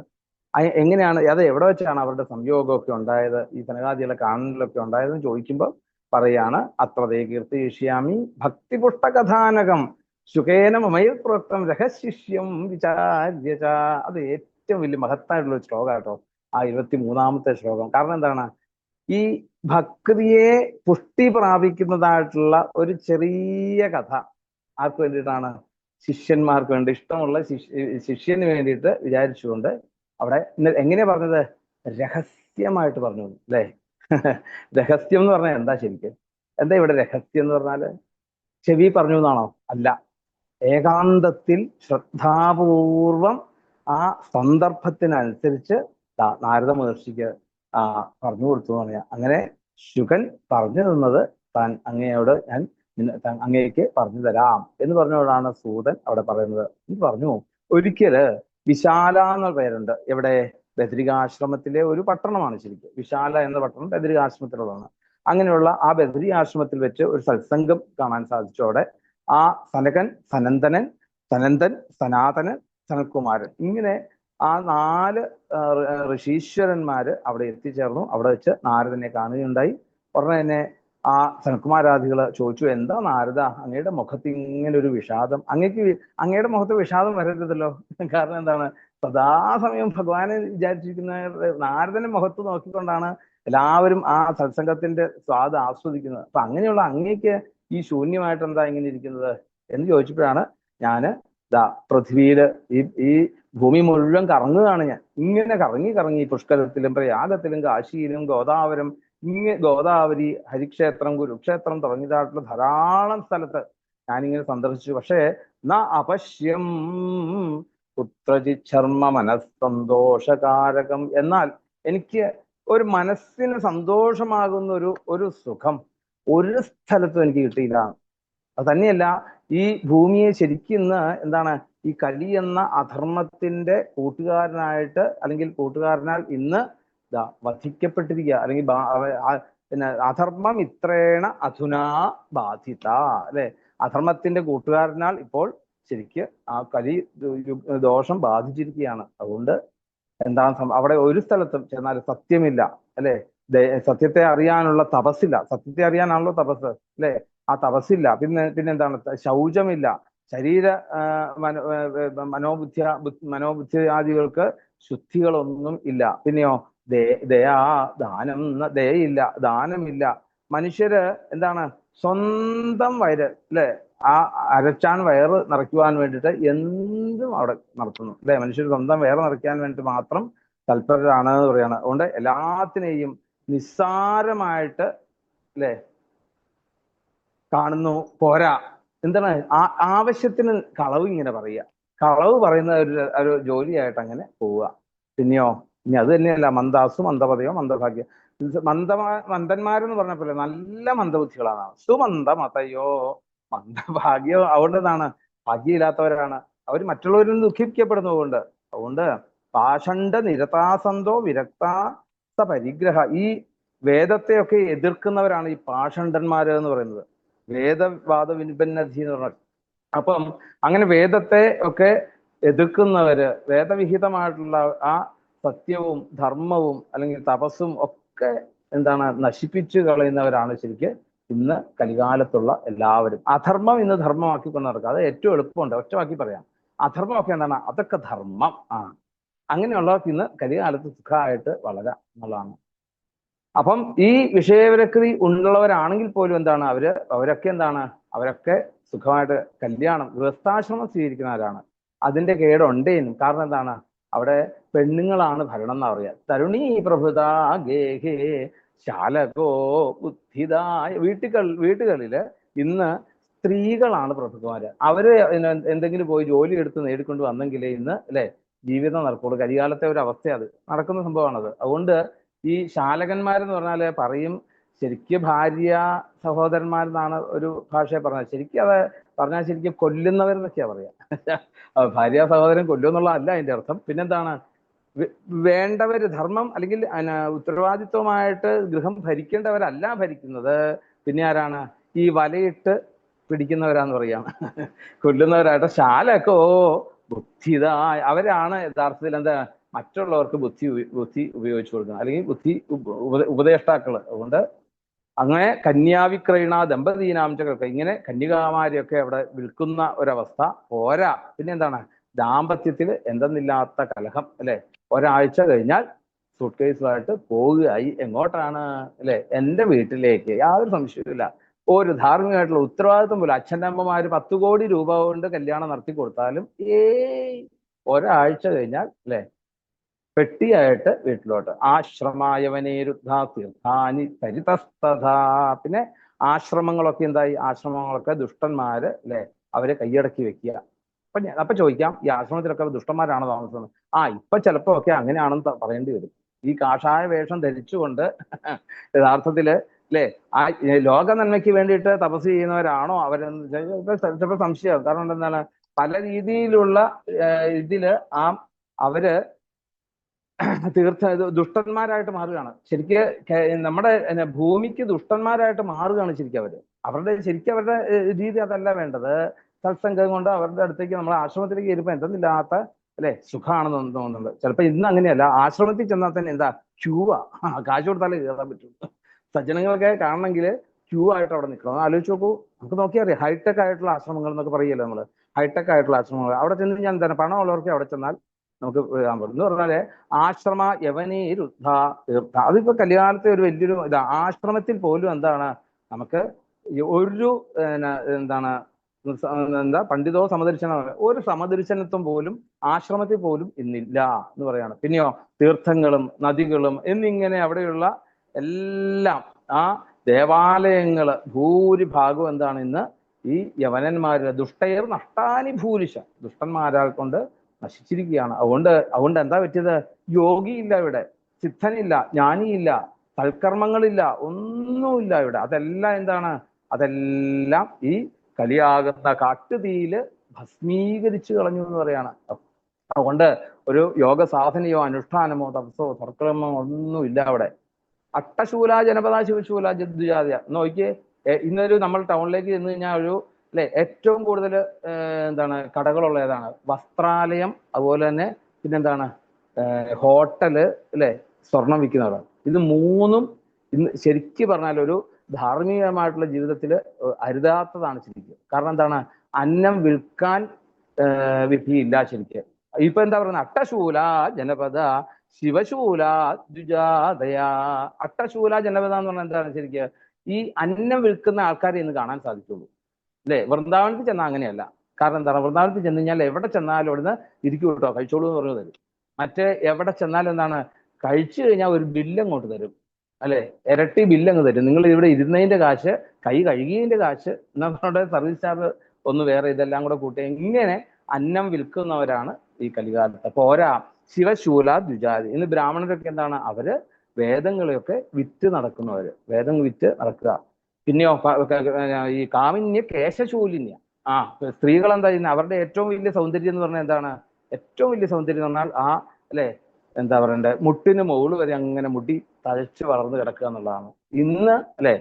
എങ്ങനെയാണ് അത്? എവിടെ വെച്ചാണ് അവരുടെ സംയോഗമൊക്കെ ഉണ്ടായത്, ഈ സനകാദികളെ കാണലിലൊക്കെ ഉണ്ടായതെന്ന് ചോദിക്കുമ്പോൾ പറയാണ്, അത്രതേ കീർത്തിയിഷ്യാമി ഭക്തിപുഷ്ടകഥാനകം ശുഖേന മമയിൽ പ്രോക്തം രഹശിഷ്യം വിചാര്യ. അത് ഏറ്റവും വലിയ മഹത്തായിട്ടുള്ള ഒരു ശ്ലോകം കേട്ടോ, ആ 23ാമത്തെ ശ്ലോകം. കാരണം എന്താണ്? ഈ ഭക്തിയെ പുഷ്ടി പ്രാപിക്കുന്നതായിട്ടുള്ള ഒരു ചെറിയ കഥ ആർക്ക് വേണ്ടിയിട്ടാണ്? ശിഷ്യന്മാർക്ക് വേണ്ടി, ഇഷ്ടമുള്ള ശിഷ്യന് വേണ്ടിയിട്ട് വിചാരിച്ചുകൊണ്ട് അവിടെ എങ്ങനെയാ പറഞ്ഞത്? രഹസ്യമായിട്ട് പറഞ്ഞു അല്ലേ? രഹസ്യം എന്ന് പറഞ്ഞാൽ എന്താ ശരിക്കും? എന്താ ഇവിടെ രഹസ്യം എന്ന് പറഞ്ഞാല്? ചെവി പറഞ്ഞു എന്നാണോ? അല്ല, ഏകാന്തത്തിൽ ശ്രദ്ധാപൂർവം ആ സന്ദർഭത്തിനനുസരിച്ച് നാരദ മഹർഷിക്ക് പറഞ്ഞു കൊടുത്തു എന്ന് പറയാം. അങ്ങനെ ശുകൻ പറഞ്ഞു തന്നത് താൻ അങ്ങയോട് ഞാൻ അങ്ങേക്ക് പറഞ്ഞു തരാം എന്ന് പറഞ്ഞുകൊണ്ടാണ് സൂതൻ അവിടെ പറയുന്നത്. പറഞ്ഞു, ഒരിക്കല് വിശാല എന്ന പേരുണ്ട്. എവിടെ? ബദരികാശ്രമത്തിലെ ഒരു പട്ടണമാണ് ശരിക്കും. വിശാല എന്ന പട്ടണം ബദരികാശ്രമത്തിലുള്ളതാണ്. അങ്ങനെയുള്ള ആ ബദരികാശ്രമത്തിൽ വെച്ച് ഒരു സത്സംഗം കാണാൻ സാധിച്ചു. അവിടെ ആ സനകൻ, സനന്ദനൻ, സനാതനൻ, സനൽകുമാരൻ, ഇങ്ങനെ ആ 4 ഋഷീശ്വരന്മാര് അവിടെ എത്തിച്ചേർന്നു. അവിടെ വെച്ച് നാരദനെ കാണുകയുണ്ടായി. ഉടനെ തന്നെ ആ സനൽകുമാരാദികള് ചോദിച്ചു, എന്താ നാരദ, അങ്ങയുടെ മുഖത്ത് ഇങ്ങനെ ഒരു വിഷാദം? അങ്ങയുടെ മുഖത്ത് വിഷാദം വരരുതല്ലോ. കാരണം എന്താണ്? സദാസമയം ഭഗവാനെ വിചാരിച്ചിരിക്കുന്ന നാരദന്റെ മുഖത്ത് നോക്കിക്കൊണ്ടാണ് എല്ലാവരും ആ സത്സംഗത്തിന്റെ സ്വാദ് ആസ്വദിക്കുന്നത്. അപ്പൊ അങ്ങനെയുള്ള അങ്ങേക്ക് ഈ ശൂന്യമായിട്ട് എന്താ ഇങ്ങനെ ഇരിക്കുന്നത് എന്ന് ചോദിച്ചപ്പോഴാണ്, ഞാന് പൃഥ്വിയില് ഈ ഭൂമി മുഴുവൻ കറങ്ങുകയാണ് ഞാൻ. ഇങ്ങനെ കറങ്ങി പുഷ്കരത്തിലും പ്രയാഗത്തിലും കാശിയിലും ഗോദാവരി, ഹരിക്ഷേത്രം, കുരുക്ഷേത്രം തുടങ്ങിയതായിട്ടുള്ള ധാരാളം സ്ഥലത്ത് ഞാനിങ്ങനെ സന്ദർശിച്ചു. പക്ഷേ അപശ്യം പുത്രജിച്ഛർമ്മ മനസ്സന്തോഷകാരകം. എന്നാൽ എനിക്ക് ഒരു മനസ്സിന് സന്തോഷമാകുന്ന ഒരു സുഖം ഒരു സ്ഥലത്തും എനിക്ക് കിട്ടിയില്ല. അത് തന്നെയല്ല, ഈ ഭൂമിയെ ശരിക്കും ഇന്ന് ഈ കലി എന്ന അധർമ്മത്തിന്റെ കൂട്ടുകാരനായിട്ട്, അല്ലെങ്കിൽ കൂട്ടുകാരനാൽ ഇന്ന് വധിക്കപ്പെട്ടിരിക്കുക. അല്ലെങ്കിൽ പിന്നെ അധർമ്മം ഇത്രേണ അധുനാ ബാധിത അല്ലെ? അധർമ്മത്തിന്റെ കൂട്ടുകാരനാൽ ഇപ്പോൾ ശരിക്ക് ആ കലി ദോഷം ബാധിച്ചിരിക്കുകയാണ്. അതുകൊണ്ട് അവിടെ ഒരു സ്ഥലത്തും ചെന്നാൽ സത്യമില്ല അല്ലെ? സത്യത്തെ അറിയാനുള്ള തപസ്സില്ല. സത്യത്തെ അറിയാനാണല്ലോ തപസ് അല്ലെ? ആ തപസ്സില്ല. പിന്നെ എന്താണ്? ശൗചമില്ല. ശരീര മനോബുദ്ധിയാദികൾക്ക് ശുദ്ധികളൊന്നും ഇല്ല. പിന്നെയോ ദയയില്ല, ദാനമില്ല. മനുഷ്യര് സ്വന്തം വയറ് അല്ലെ, ആ അരച്ചാൻ വയറ് നിറയ്ക്കുവാൻ വേണ്ടിയിട്ട് എന്തും അവിടെ നടത്തുന്നു അല്ലെ? മനുഷ്യർ സ്വന്തം വയറ് നിറയ്ക്കാൻ വേണ്ടിയിട്ട് മാത്രം തൽപരരാണ് എന്ന് പറയാണ്. അതുകൊണ്ട് എല്ലാത്തിനെയും നിസ്സാരമായിട്ട് അല്ലെ കാണുന്നു. പോരാ, ആവശ്യത്തിന് കളവ് ഇങ്ങനെ പറയുക. കളവ് പറയുന്ന ഒരു ജോലിയായിട്ട് അങ്ങനെ പോവുക. പിന്നെയോ ഇനി അത് തന്നെയല്ല, മന്ദാസു മന്ദപതയോ മന്ദഭാഗ്യം. മന്ദന്മാരെന്ന് പറഞ്ഞപ്പോലെ നല്ല മന്ദബുദ്ധികളാണ്. സുമന്ദമതയോ മന്ദഭാഗ്യോ. അതുകൊണ്ട് ഭാഗ്യമില്ലാത്തവരാണ് അവർ. മറ്റുള്ളവരിൽ നിന്ന് ദുഃഖിക്കപ്പെടുന്നതുകൊണ്ട്. അതുകൊണ്ട് പാഷണ്ഡ നിരതാസന്തോ വിരക്ത പരിഗ്രഹ. ഈ വേദത്തെയൊക്കെ എതിർക്കുന്നവരാണ് ഈ പാഷണ്ഡന്മാര് എന്ന് പറയുന്നത്. വേദവാദ വിനിപന്നധി എന്ന് പറഞ്ഞാൽ. അപ്പം അങ്ങനെ വേദത്തെ ഒക്കെ എതിർക്കുന്നവര്, വേദവിഹിതമായിട്ടുള്ള ആ സത്യവും ധർമ്മവും അല്ലെങ്കിൽ തപസ്സും ഒക്കെ നശിപ്പിച്ചു കളയുന്നവരാണ് ശരിക്ക് ഇന്ന് കലികാലത്തുള്ള എല്ലാവരും. അധർമ്മം ഇന്ന് ധർമ്മമാക്കി കൊണ്ട് നടക്കുക. അത് ഏറ്റവും എളുപ്പമുണ്ട്, ഒറ്റവാക്കി പറയാം. അധർമ്മമൊക്കെ അതൊക്കെ ധർമ്മം. അങ്ങനെയുള്ളവർക്ക് ഇന്ന് കലികാലത്ത് സുഖമായിട്ട് വളരാം എന്നുള്ളതാണ്. അപ്പം ഈ വിഷയവിരക്തി ഉള്ളവരാണെങ്കിൽ പോലും അവരൊക്കെ അവരൊക്കെ സുഖമായിട്ട് കല്യാണം, ഗൃഹസ്ഥാശ്രമം സ്വീകരിക്കുന്നവരാണ്. അതിന്റെ കേടുണ്ടേനും. കാരണം അവിടെ പെണ്ണുങ്ങളാണ് ഭരണം എന്നാ പറയാ. തരുണീ പ്രഭുതാ ഗേഹേ ശാലകോ ബുദ്ധിതായ. വീട്ടുകളില് ഇന്ന് സ്ത്രീകളാണ് പ്രഭുക്കന്മാര്. അവര് എന്തെങ്കിലും പോയി ജോലി എടുത്ത് നേടിക്കൊണ്ട് വന്നെങ്കിലേ ഇന്ന് അല്ലെ ജീവിതം നടക്കുള്ളൂ. കരികാലത്തെ ഒരു അവസ്ഥ അത് നടക്കുന്ന സംഭവമാണത്. അതുകൊണ്ട് ഈ ശാലകന്മാരെന്ന് പറഞ്ഞാല് പറയും ശരിക്കും ഭാര്യ സഹോദരന്മാരെന്നാണ് ഒരു ഭാഷയെ പറഞ്ഞത്. ശരിക്കും അത് പറഞ്ഞാൽ ശരിക്കും കൊല്ലുന്നവരെന്നൊക്കെയാ പറയാ. ഭാര്യ സഹോദരൻ കൊല്ലുമെന്നുള്ളതല്ല അതിന്റെ അർത്ഥം. പിന്നെന്താണ്, വേണ്ടവര് ധർമ്മം അല്ലെങ്കിൽ ഉത്തരവാദിത്വമായിട്ട് ഗൃഹം ഭരിക്കേണ്ടവരല്ല ഭരിക്കുന്നത്. പിന്നെ ആരാണ്? ഈ വലയിട്ട് പിടിക്കുന്നവരാന്ന് പറയാണ്. കൊല്ലുന്നവരായിട്ട് ശാലക്കോ ബുദ്ധിത, അവരാണ് യഥാർത്ഥത്തിൽ എന്താ മറ്റുള്ളവർക്ക് ബുദ്ധി ഉപയോഗിച്ചു കൊടുക്കുന്നത്, അല്ലെങ്കിൽ ബുദ്ധി ഉപദേഷ്ടാക്കള്. അതുകൊണ്ട് അങ്ങനെ കന്യാവിക്രയണ ദമ്പതീനാംചകൾക്ക് ഇങ്ങനെ കന്യകാമാരെയൊക്കെ അവിടെ വിൽക്കുന്ന ഒരവസ്ഥ പോരാ. പിന്നെ എന്താണ്? ദാമ്പത്യത്തിൽ എന്തെന്നില്ലാത്ത കലഹം അല്ലെ. ഒരാഴ്ച കഴിഞ്ഞാൽ സൂട്ട് കേസുമായിട്ട് പോവുകയായി. എങ്ങോട്ടാണ് അല്ലെ? എൻ്റെ വീട്ടിലേക്ക്. യാതൊരു സംശയവുമില്ല. ഒരു ധാർമ്മികമായിട്ടുള്ള ഉത്തരവാദിത്വം പോലും. അച്ഛൻ്റെ അമ്മമാര് 10 കോടി രൂപ കൊണ്ട് കല്യാണം നടത്തി കൊടുത്താലും ഒരാഴ്ച കഴിഞ്ഞാൽ അല്ലെ പെട്ടിയായിട്ട് വീട്ടിലോട്ട്. ആശ്രമായവനേരുദ്ധാ തീർത്ഥാനി പരിതസ്തഥാ. പിന്നെ ആശ്രമങ്ങളൊക്കെ എന്തായി? ആശ്രമങ്ങളൊക്കെ ദുഷ്ടന്മാര് അല്ലെ അവരെ കൈയടക്കി വെക്കുക. അപ്പൊ ചോദിക്കാം, ഈ ആശ്രമത്തിലൊക്കെ ദുഷ്ടന്മാരാണോ താമസിക്കുന്നത്? ഇപ്പൊ ചിലപ്പോ ഒക്കെ അങ്ങനെയാണെന്ന് പറയേണ്ടി വരും. ഈ കാഷായ വേഷം ധരിച്ചുകൊണ്ട് യഥാർത്ഥത്തില് അല്ലെ ആ ലോക നന്മയ്ക്ക് വേണ്ടിയിട്ട് തപസ് ചെയ്യുന്നവരാണോ അവരെന്ന് ചിലപ്പോൾ സംശയമാകും. കാരണം എന്താണ്, പല രീതിയിലുള്ള ഇതില് അവര് ദുഷ്ടന്മാരായിട്ട് മാറുകയാണ്. ശരിക്കും നമ്മുടെ ഭൂമിക്ക് ദുഷ്ടന്മാരായിട്ട് മാറുകയാണ് ശരിക്കും അവര്. അവരുടെ രീതി അതല്ല വേണ്ടത്. സത്സംഗം കൊണ്ട് അവരുടെ അടുത്തേക്ക്, നമ്മൾ ആശ്രമത്തിലേക്ക് വരുമ്പോൾ എന്തെന്നില്ലാത്ത അല്ലെ സുഖമാണെന്ന് തോന്നുന്നുണ്ട്. ചിലപ്പോ ഇന്ന് അങ്ങനെയല്ല. ആശ്രമത്തിൽ ചെന്നാൽ തന്നെ എന്താ ക്യൂവാ, കാശ് കൊടുത്താലേ കയറാൻ പറ്റും. സജ്ജനങ്ങളൊക്കെ കാണണമെങ്കിൽ ക്യൂ ആയിട്ട് അവിടെ നിൽക്കണം. ആലോചിച്ച് നോക്കൂ. നമുക്ക് നോക്കിയാൽ അറിയാം. ഹൈടെക് ആയിട്ടുള്ള ആശ്രമങ്ങൾ എന്നൊക്കെ പറയല്ലോ നമ്മള്. ഹൈടെക് ആയിട്ടുള്ള ആശ്രമങ്ങൾ അവിടെ ചെന്ന് ഞാൻ എന്താണ് പണമുള്ളവർക്ക് അവിടെ ചെന്നാൽ നമുക്ക് എന്ന് പറഞ്ഞാല് ആശ്രമ യവനീരുദ്ധ തീർത്ഥ. അതിപ്പോ കലികാലത്തെ ഒരു വലിയൊരു ഇതാ. ആശ്രമത്തിൽ പോലും എന്താണ് നമുക്ക് ഒരു എന്താണ് പണ്ഡിതോ സമദർശനം, ഒരു സമദർശനത്വം പോലും ആശ്രമത്തിൽ പോലും ഇന്നില്ല എന്ന് പറയാണ്. പിന്നെയോ തീർത്ഥങ്ങളും നദികളും എന്നിങ്ങനെ അവിടെയുള്ള എല്ലാം ദേവാലയങ്ങള് ഭൂരിഭാഗം എന്താണ് ഇന്ന് ഈ യവനന്മാര് ദുഷ്ടയർ നഷ്ടാനി ഭൂരിശ, ദുഷ്ടന്മാരാൽ കൊണ്ട് നശിച്ചിരിക്കുകയാണ്. അതുകൊണ്ട് എന്താ പറ്റിയത്? യോഗിയില്ല ഇവിടെ, സിദ്ധനില്ല, ജ്ഞാനിയില്ല, സൽക്കർമ്മങ്ങളില്ല, ഒന്നുമില്ല ഇവിടെ. അതെല്ലാം എന്താണ്? അതെല്ലാം ഈ കലിയാകുന്ന കാട്ടുതീയില് ഭസ്മീകരിച്ചു കളഞ്ഞു എന്ന് പറയാണ്. അതുകൊണ്ട് ഒരു യോഗ സാധനയോ അനുഷ്ഠാനമോ തപസ്സോ സർക്കർമ്മോ ഒന്നുമില്ല അവിടെ. അട്ടശൂല ജനപദ ശിവശൂല ജദ്വിജാതിയ നോക്കിയേ. ഇന്നൊരു നമ്മൾ ടൗണിലേക്ക് ചെന്ന് കഴിഞ്ഞാൽ ഒരു അല്ലെ ഏറ്റവും കൂടുതൽ എന്താണ് കടകളുള്ള ഏതാണ്? വസ്ത്രാലയം, അതുപോലെ തന്നെ പിന്നെന്താണ് ഹോട്ടല് അല്ലെ, സ്വർണം വിൽക്കുന്നവർ. ഇത് മൂന്നും ഇന്ന് ശരിക്കും പറഞ്ഞാൽ ഒരു ധാർമ്മികമായിട്ടുള്ള ജീവിതത്തിൽ അരുതാത്തതാണ് ശരിക്കും. കാരണം എന്താണ്? അന്നം വിൽക്കാൻ വിധിയില്ല ശരിക്കും. ഇപ്പൊ എന്താ പറയുന്നത്? അട്ടശൂല ജനപദ ശിവശൂല ദ്വിജാതയ. അട്ടശൂല ജനപദ എന്ന് പറഞ്ഞാൽ എന്താണ് ശരിക്കും? ഈ അന്നം വിൽക്കുന്ന ആൾക്കാരെ ഇന്ന് കാണാൻ സാധിക്കുള്ളൂ അല്ലെ. വൃന്ദാവനത്തിൽ ചെന്നാൽ അങ്ങനെയല്ല. കാരണം എന്താണ്? വൃന്ദാവനത്തിൽ ചെന്ന് കഴിഞ്ഞാൽ എവിടെ ചെന്നാലും അവിടുന്ന് ഇരിക്കും കേട്ടോ, കഴിച്ചോളൂ എന്ന് പറഞ്ഞു തരും. മറ്റേ എവിടെ ചെന്നാലും എന്താണ്, കഴിച്ചു കഴിഞ്ഞാൽ ഒരു ബില്ല് അങ്ങോട്ട് തരും അല്ലെ, ഇരട്ടി ബില്ലങ്ങ് തരും. നിങ്ങൾ ഇവിടെ ഇരുന്നതിന്റെ കാശ്, കൈ കഴുകിയതിന്റെ കാശ്, നമ്മുടെ സർവീസ് ചാർജ് ഒന്ന് വേറെ, ഇതെല്ലാം കൂടെ കൂട്ടി ഇങ്ങനെ അന്നം വിൽക്കുന്നവരാണ് ഈ കലികാലത്ത്. പോരാ ശിവശൂല ദ്വിജാതി. ഇന്ന് ബ്രാഹ്മണരൊക്കെ എന്താണ്? അവര് വേദങ്ങളെയൊക്കെ വിറ്റ് നടക്കുന്നവര്, വേദം വിറ്റ് നടക്കുക. പിന്നെയോ ഈ കാമിന്യ കേശശൂലിന്യ. സ്ത്രീകൾ എന്താ ചെയ്യുന്നത്? അവരുടെ ഏറ്റവും വലിയ സൗന്ദര്യം എന്ന് പറഞ്ഞാൽ എന്താണ്? ഏറ്റവും വലിയ സൗന്ദര്യം എന്ന് പറഞ്ഞാൽ അല്ലെ എന്താ പറയണ്ടേ, മുട്ടിന് മുകള് വരെ അങ്ങനെ മുടി തഴച്ച് വളർന്ന് കിടക്കുക എന്നുള്ളതാണ്. ഇന്ന് അല്ലെ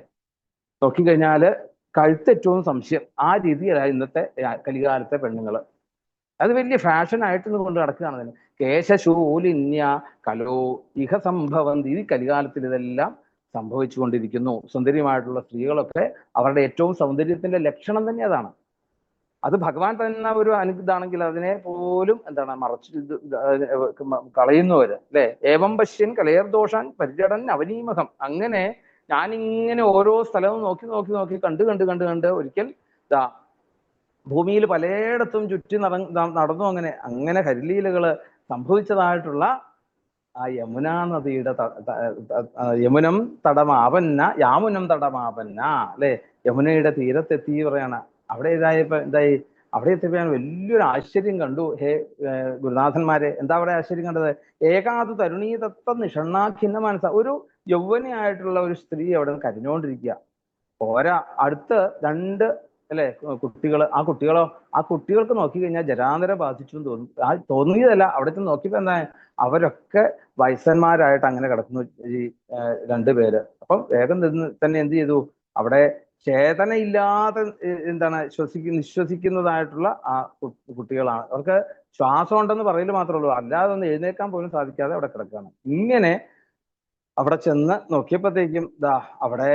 നോക്കിക്കഴിഞ്ഞാല് കഴുത്തേറ്റവും സംശയം. ആ രീതിയിലാണ് ഇന്നത്തെ കലികാലത്തെ പെണ്ണുങ്ങള്. അത് വലിയ ഫാഷൻ ആയിട്ട് കൊണ്ട് നടക്കുകയാണ് അതിന്. കേശശൂലിന്യ കലോ ഇഹ സംഭവം. ഈ കലികാലത്തിൽ ഇതെല്ലാം സംഭവിച്ചു കൊണ്ടിരിക്കുന്നു. സുന്ദരിയുമായിട്ടുള്ള സ്ത്രീകളൊക്കെ അവരുടെ ഏറ്റവും സൗന്ദര്യത്തിന്റെ ലക്ഷണം തന്നെ അതാണ്. അത് ഭഗവാൻ തന്നെ ഒരു അനുഗ്രഹമാണെങ്കിൽ അതിനെ പോലും എന്താണ് മറച്ചു കളയുന്നവര് അല്ലെ. ഏവം പശ്യൻ കലയർദോഷാൻ പരിചടൻ അവനീമകം. അങ്ങനെ ഞാനിങ്ങനെ ഓരോ സ്ഥലവും നോക്കി നോക്കി നോക്കി കണ്ട് ഒരിക്കൽ ഭൂമിയിൽ പലയിടത്തും ചുറ്റി നടന്നു. അങ്ങനെ ഹരിലീലകള് സംഭവിച്ചതായിട്ടുള്ള ആ യമുനാ നദിയുടെ യമുനം തടമാപന്ന യാമുനം തടമാപന്ന അല്ലെ, യമുനയുടെ തീരത്തെത്തി പറയാണ്. അവിടെ എന്തായി? അവിടെ എത്തിയപ്പോൾ ഞാൻ വലിയൊരു ആശ്ചര്യം കണ്ടു. ഹേ ഗുരുനാഥന്മാരെ, എന്താ പറയുക ആശ്ചര്യം കണ്ടത്? ഏകാത് തരുണീതത്വ നിഷണ്ണാഖിന്ന മനസ്സ, ഒരു യൗവനയായിട്ടുള്ള ഒരു സ്ത്രീ അവിടെ കരഞ്ഞുകൊണ്ടിരിക്കുക. പോരാ, അടുത്ത് രണ്ട് അല്ലെ കുട്ടികള്. ആ കുട്ടികൾക്ക് നോക്കിക്കഴിഞ്ഞാൽ ജരാന്തര ബാധിച്ചു എന്ന് തോന്നി. ആ തോന്നിയതല്ല, അവിടുത്തെ നോക്കിയപ്പോ എന്താ, അവരൊക്കെ വയസ്സന്മാരായിട്ട് അങ്ങനെ കിടക്കുന്നു ഈ രണ്ടുപേര്. അപ്പം വേഗം തന്നെ എന്ത് ചെയ്തു, അവിടെ ചേതനയില്ലാതെ എന്താണ് നിശ്വസിക്കുന്നതായിട്ടുള്ള ആ കുട്ടികളാണ്. അവർക്ക് ശ്വാസം ഉണ്ടെന്ന് പറയല് മാത്രമേ ഉള്ളൂ, അല്ലാതെ ഒന്ന് എഴുന്നേൽക്കാൻ പോലും സാധിക്കാതെ അവിടെ കിടക്കുകയാണ്. ഇങ്ങനെ അവിടെ ചെന്ന് നോക്കിയപ്പോഴത്തേക്കും അവിടെ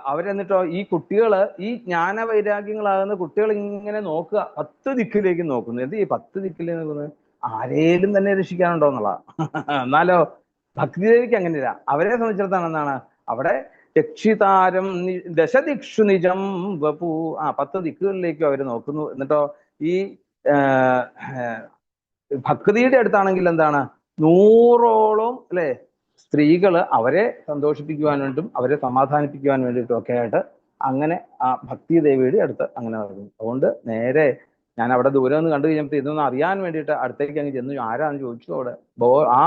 അവരെന്നിട്ടോ ഈ കുട്ടികള്, ഈ ജ്ഞാനവൈരാഗ്യങ്ങളാകുന്ന കുട്ടികൾ ഇങ്ങനെ നോക്കുക, 10 ദിക്കിലേക്ക് നോക്കുന്നു. എന്ത് ഈ 10 ദിക്കിലേക്ക് നോക്കുന്നത്? ആരേലും തന്നെ രക്ഷിക്കാനുണ്ടോ എന്നുള്ള. എന്നാലോ ഭക്തിദേവിക്ക് അങ്ങനെയില്ല. അവരെ സംബന്ധിച്ചിടത്താണ് എന്താണ്, അവിടെ രക്ഷിതാരം ദശദിക്ഷു നിജം വപു, 10 ദിക്കുകളിലേക്കും അവർ നോക്കുന്നു. എന്നിട്ടോ ഈ ഭക്തിയുടെ അടുത്താണെങ്കിൽ എന്താണ്, 100ഓളം അല്ലെ സ്ത്രീകള് അവരെ സന്തോഷിപ്പിക്കുവാൻ വേണ്ടിയും അവരെ സമാധാനിപ്പിക്കുവാൻ വേണ്ടിയിട്ടും ഒക്കെ ആയിട്ട് അങ്ങനെ ആ ഭക്തി ദേവിയുടെ അടുത്ത് അങ്ങനെ നടന്നു. അതുകൊണ്ട് നേരെ ഞാൻ അവിടെ ദൂരെ നിന്ന് കണ്ടു കഴിഞ്ഞപ്പോൾ ഇതൊന്നും അറിയാൻ വേണ്ടിയിട്ട് അടുത്തേക്ക് അങ്ങ് ചെന്നു. ആരാന്ന് ചോദിച്ചു. അവിടെ ആ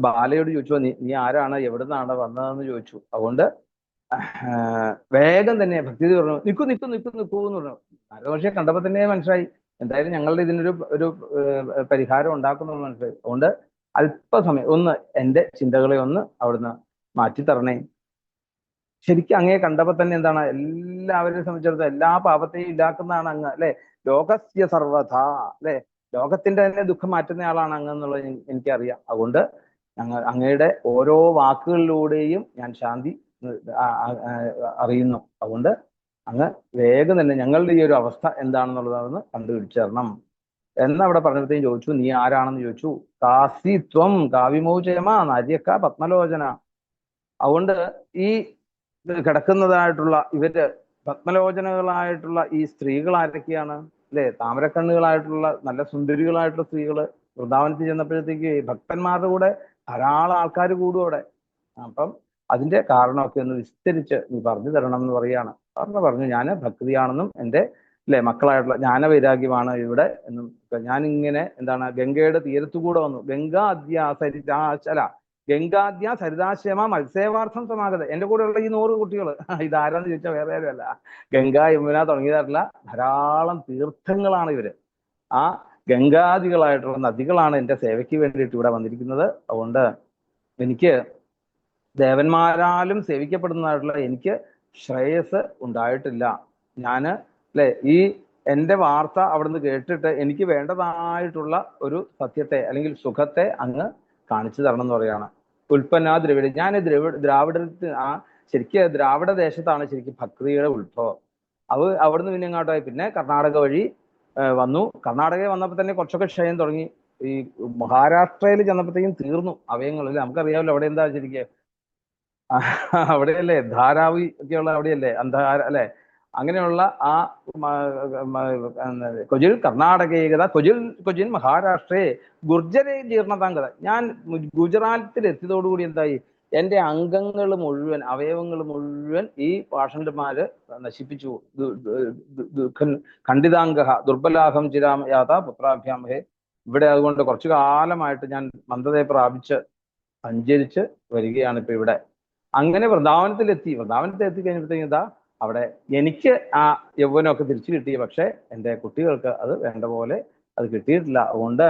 ബാലയോട് ചോദിച്ചു, നീ ആരാണ്, എവിടുന്നാണ് വന്നതെന്ന് ചോദിച്ചു. അതുകൊണ്ട് വേഗം തന്നെ ഭക്തി പറഞ്ഞു, നിൽക്കൂ നിൽക്കൂ നിൽക്കൂ നിൽക്കൂ എന്ന് പറഞ്ഞു. നാരദമഹർഷിയെ കണ്ടപ്പോൾ തന്നെ മനസ്സിലായി എന്തായാലും ഞങ്ങളുടെ ഇതിനൊരു ഒരു പരിഹാരം ഉണ്ടാക്കുന്നു മനസ്സിലായി. അതുകൊണ്ട് അല്പസമയം ഒന്ന് എൻ്റെ ചിന്തകളെ ഒന്ന് അവിടുന്ന് മാറ്റിത്തരണേ. ശരിക്കും അങ്ങയെ കണ്ടപ്പോൾ തന്നെ എന്താണ്, എല്ലാവരെയും സംബന്ധിച്ചിടത്തോളം എല്ലാ പാപത്തെയും ഇല്ലാക്കുന്നതാണ് അങ്ങ് അല്ലെ. ലോകസ്യ സർവഥ അല്ലെ, ലോകത്തിന്റെ തന്നെ ദുഃഖം മാറ്റുന്ന ആളാണ് അങ്ങ് എന്നുള്ളത് എനിക്കറിയാം. അതുകൊണ്ട് അങ്ങയുടെ ഓരോ വാക്കുകളിലൂടെയും ഞാൻ ശാന്തി അറിയുന്നു. അതുകൊണ്ട് അങ്ങ് വേഗം തന്നെ ഞങ്ങളുടെ ഈ ഒരു അവസ്ഥ എന്താണെന്നുള്ളതാണെന്ന് കണ്ടുപിടിച്ചു തരണം എന്നവിടെ പറഞ്ഞപ്പോഴത്തേക്കും ചോദിച്ചു, നീ ആരാണെന്ന് ചോദിച്ചു. കാസിത്വം കാവിമോചയമ നര്യക്ക പത്മലോചന. അതുകൊണ്ട് ഈ കിടക്കുന്നതായിട്ടുള്ള ഇവര് പത്മലോചനകളായിട്ടുള്ള ഈ സ്ത്രീകൾ ആരൊക്കെയാണ് അല്ലെ? താമരക്കണ്ണുകളായിട്ടുള്ള നല്ല സുന്ദരികളായിട്ടുള്ള സ്ത്രീകള് വൃന്ദാവനത്തിൽ ചെന്നപ്പോഴത്തേക്ക് ഭക്തന്മാരുടെ കൂടെ ധാരാളം ആൾക്കാർ കൂടും അവിടെ. അപ്പം അതിന്റെ കാരണമൊക്കെ ഒന്ന് വിസ്തരിച്ച് നീ പറഞ്ഞു തരണം എന്ന് പറയാണ്. പറഞ്ഞു ഞാൻ ഭക്തിയാണെന്നും എൻ്റെ അല്ലെ മക്കളായിട്ടുള്ള ജ്ഞാനവൈരാഗ്യമാണ് ഇവിടെ എന്നും. ഞാനിങ്ങനെ എന്താണ് ഗംഗയുടെ തീരത്തുകൂടെ വന്നു. ഗംഗാദ്യ സരിതാശ്രമ മത്സേവാർത്ഥം സമാഗത. എൻ്റെ കൂടെയുള്ള ഈ 100 കുട്ടികൾ ഇതാരാന്ന് ചോദിച്ചാൽ വേറെ ആരുമല്ല, ഗംഗ യമുന തുടങ്ങിയതായിട്ടുള്ള ധാരാളം തീർത്ഥങ്ങളാണ് ഇവര്. ആ ഗംഗാദികളായിട്ടുള്ള നദികളാണ് എൻ്റെ സേവയ്ക്ക് വേണ്ടിയിട്ട് ഇവിടെ വന്നിരിക്കുന്നത്. അതുകൊണ്ട് എനിക്ക് ദേവന്മാരാലും സേവിക്കപ്പെടുന്നതായിട്ടുള്ള എനിക്ക് ശ്രേയസ് ഉണ്ടായിട്ടില്ല. ഞാൻ അല്ലെ ഈ എൻ്റെ വാർത്ത അവിടുന്ന് കേട്ടിട്ട് എനിക്ക് വേണ്ടതായിട്ടുള്ള ഒരു സത്യത്തെ അല്ലെങ്കിൽ സുഖത്തെ അങ്ങ് കാണിച്ചു തരണം എന്ന് പറയാണ്. ഉൽപ്പന്ന ദ്രവിഡ, ഞാൻ ദ്രാവിഡത്തിൽ ശരിക്കും ദ്രാവിഡ ദേശത്താണ് ശരിക്കും ഭക്തിയുടെ ഉത്ഭവം. അവിടുന്ന് പിന്നെ ഇങ്ങോട്ടായി, പിന്നെ കർണാടക വഴി വന്നു. കർണാടകയിൽ വന്നപ്പോൾ തന്നെ കുറച്ചൊക്കെ ക്ഷയം തുടങ്ങി. ഈ മഹാരാഷ്ട്രയിൽ ചെന്നപ്പോഴത്തേക്കും തീർന്നു അവയങ്ങളിൽ. നമുക്കറിയാമല്ലോ അവിടെ എന്താ ശരിക്കും അവിടെയല്ലേ ധാരാവി ഒക്കെയുള്ള അവിടെയല്ലേ അന്ധകാര അല്ലെ. അങ്ങനെയുള്ള ആ കൊജിൽ കർണാടകീയത കൊജിൻ മഹാരാഷ്ട്രയെ ഗുർജരെ ജീർണതാംഗത. ഞാൻ ഗുജറാത്തിൽ എത്തിയതോടുകൂടി എന്തായി, എൻ്റെ അംഗങ്ങൾ മുഴുവൻ അവയവങ്ങൾ മുഴുവൻ ഈ പാഷണ്ഡന്മാര് നശിപ്പിച്ചു. ഖണ്ഡിതാംഗ ദുർബലാഹം ചിരാമയാത പുത്രാഭ്യാമഹേ. ഇവിടെ അതുകൊണ്ട് കുറച്ചു കാലമായിട്ട് ഞാൻ മന്ദതയെ പ്രാപിച്ച് സഞ്ചരിച്ച് വരികയാണ് ഇപ്പൊ ഇവിടെ. അങ്ങനെ വൃന്ദാവനത്തിലെത്തി കഴിഞ്ഞപ്പോഴത്തേക്കും ഇതാ അവിടെ എനിക്ക് ആ യൗവനമൊക്കെ തിരിച്ചു കിട്ടി. പക്ഷെ എൻ്റെ കുട്ടികൾക്ക് അത് വേണ്ട പോലെ അത് കിട്ടിയിട്ടില്ല. അതുകൊണ്ട്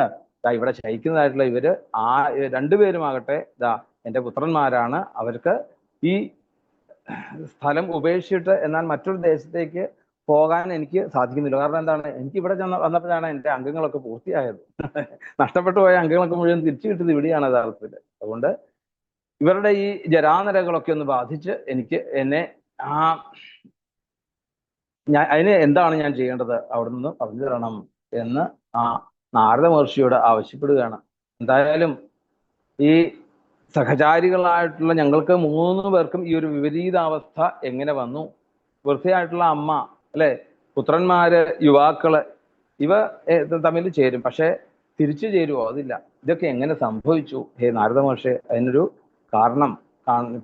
ഇവിടെ ശയിക്കുന്നതായിട്ടുള്ള ഇവര് ആ രണ്ടുപേരുമാകട്ടെ എൻ്റെ പുത്രന്മാരാണ്. അവർക്ക് ഈ സ്ഥലം ഉപേക്ഷിച്ചിട്ട് എന്നാൽ മറ്റൊരു ദേശത്തേക്ക് പോകാൻ എനിക്ക് സാധിക്കുന്നില്ല. കാരണം എന്താണ്, എനിക്ക് ഇവിടെ വന്നപ്പോഴാണ് എൻ്റെ അംഗങ്ങളൊക്കെ പൂർത്തിയായത്. നഷ്ടപ്പെട്ടു പോയ അംഗങ്ങളൊക്കെ മുഴുവൻ തിരിച്ചു കിട്ടിയത് ഇവിടെയാണ് യഥാർത്ഥത്തിൽ. അതുകൊണ്ട് ഇവരുടെ ഈ ജരാനരകളൊക്കെ ഒന്ന് ബാധിച്ച് എന്നെ അതിന് എന്താണ് ഞാൻ ചെയ്യേണ്ടത് അവിടെ നിന്ന് പറഞ്ഞു തരണം എന്ന് നാരദ മഹർഷിയോട് ആവശ്യപ്പെടുകയാണ്. എന്തായാലും ഈ സഹചാരികളായിട്ടുള്ള ഞങ്ങൾക്ക് 3 പേർക്കും ഈ ഒരു വിപരീതാവസ്ഥ എങ്ങനെ വന്നു? വൃത്തിയായിട്ടുള്ള അമ്മ അല്ലെ, പുത്രന്മാര് യുവാക്കള് ഇവ തമ്മിൽ ചേരും, പക്ഷെ തിരിച്ചു ചേരുവോ? അതില്ല. ഇതൊക്കെ എങ്ങനെ സംഭവിച്ചു? ഹേ നാരദ മഹർഷി, അതിനൊരു കാരണം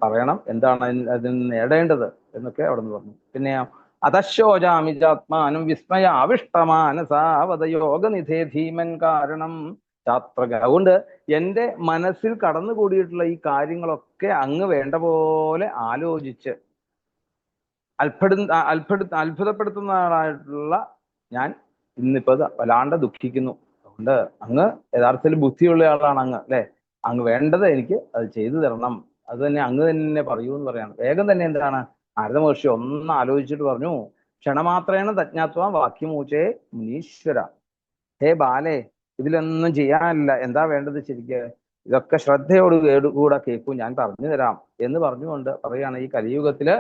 പറയണം. എന്താണ് അതിന് നേടേണ്ടത് എന്നൊക്കെ അവിടെ നിന്ന് പറഞ്ഞു. പിന്നെ അതശോചാമി ചാത്മാനം വിസ്മയ ആവിഷ്ടമാനസാവത യോഗനിധേ ധീമൻ കാരണം ശാസ്ത്രക. അതുകൊണ്ട് എൻ്റെ മനസ്സിൽ കടന്നുകൂടിയിട്ടുള്ള ഈ കാര്യങ്ങളൊക്കെ അങ്ങ് വേണ്ട പോലെ ആലോചിച്ച് അത്ഭുതപ്പെടുത്തുന്നതായിട്ടുള്ള ഞാൻ ഇന്നിപ്പോ വല്ലാണ്ട് ദുഃഖിക്കുന്നു. അതുകൊണ്ട് അങ്ങ് യഥാർത്ഥത്തിൽ ബുദ്ധിയുള്ള ആളാണ് അങ്ങ്, അല്ലെ? അങ്ങ് വേണ്ടത് എനിക്ക് അത് ചെയ്തു തരണം, അത് തന്നെ അങ്ങ് തന്നെ പറയൂ എന്ന് പറയാണ്. വേഗം തന്നെ എന്താണ് നാരദ മഹർഷി ഒന്ന് ആലോചിച്ചിട്ട് പറഞ്ഞു, ക്ഷണമാത്രേണ തജ്ഞാത്വ വാക്യമൂച്ചേ മുനീശ്വര. ഹേ ബാലേ, ഇതിലൊന്നും ചെയ്യാനില്ല, എന്താ വേണ്ടത് ശരിക്ക്? ഇതൊക്കെ ശ്രദ്ധയോട് കൂടെ കേൾക്കൂ, ഞാൻ പറഞ്ഞു തരാം എന്ന് പറഞ്ഞുകൊണ്ട് പറയാണ്, ഈ കലിയുഗത്തില്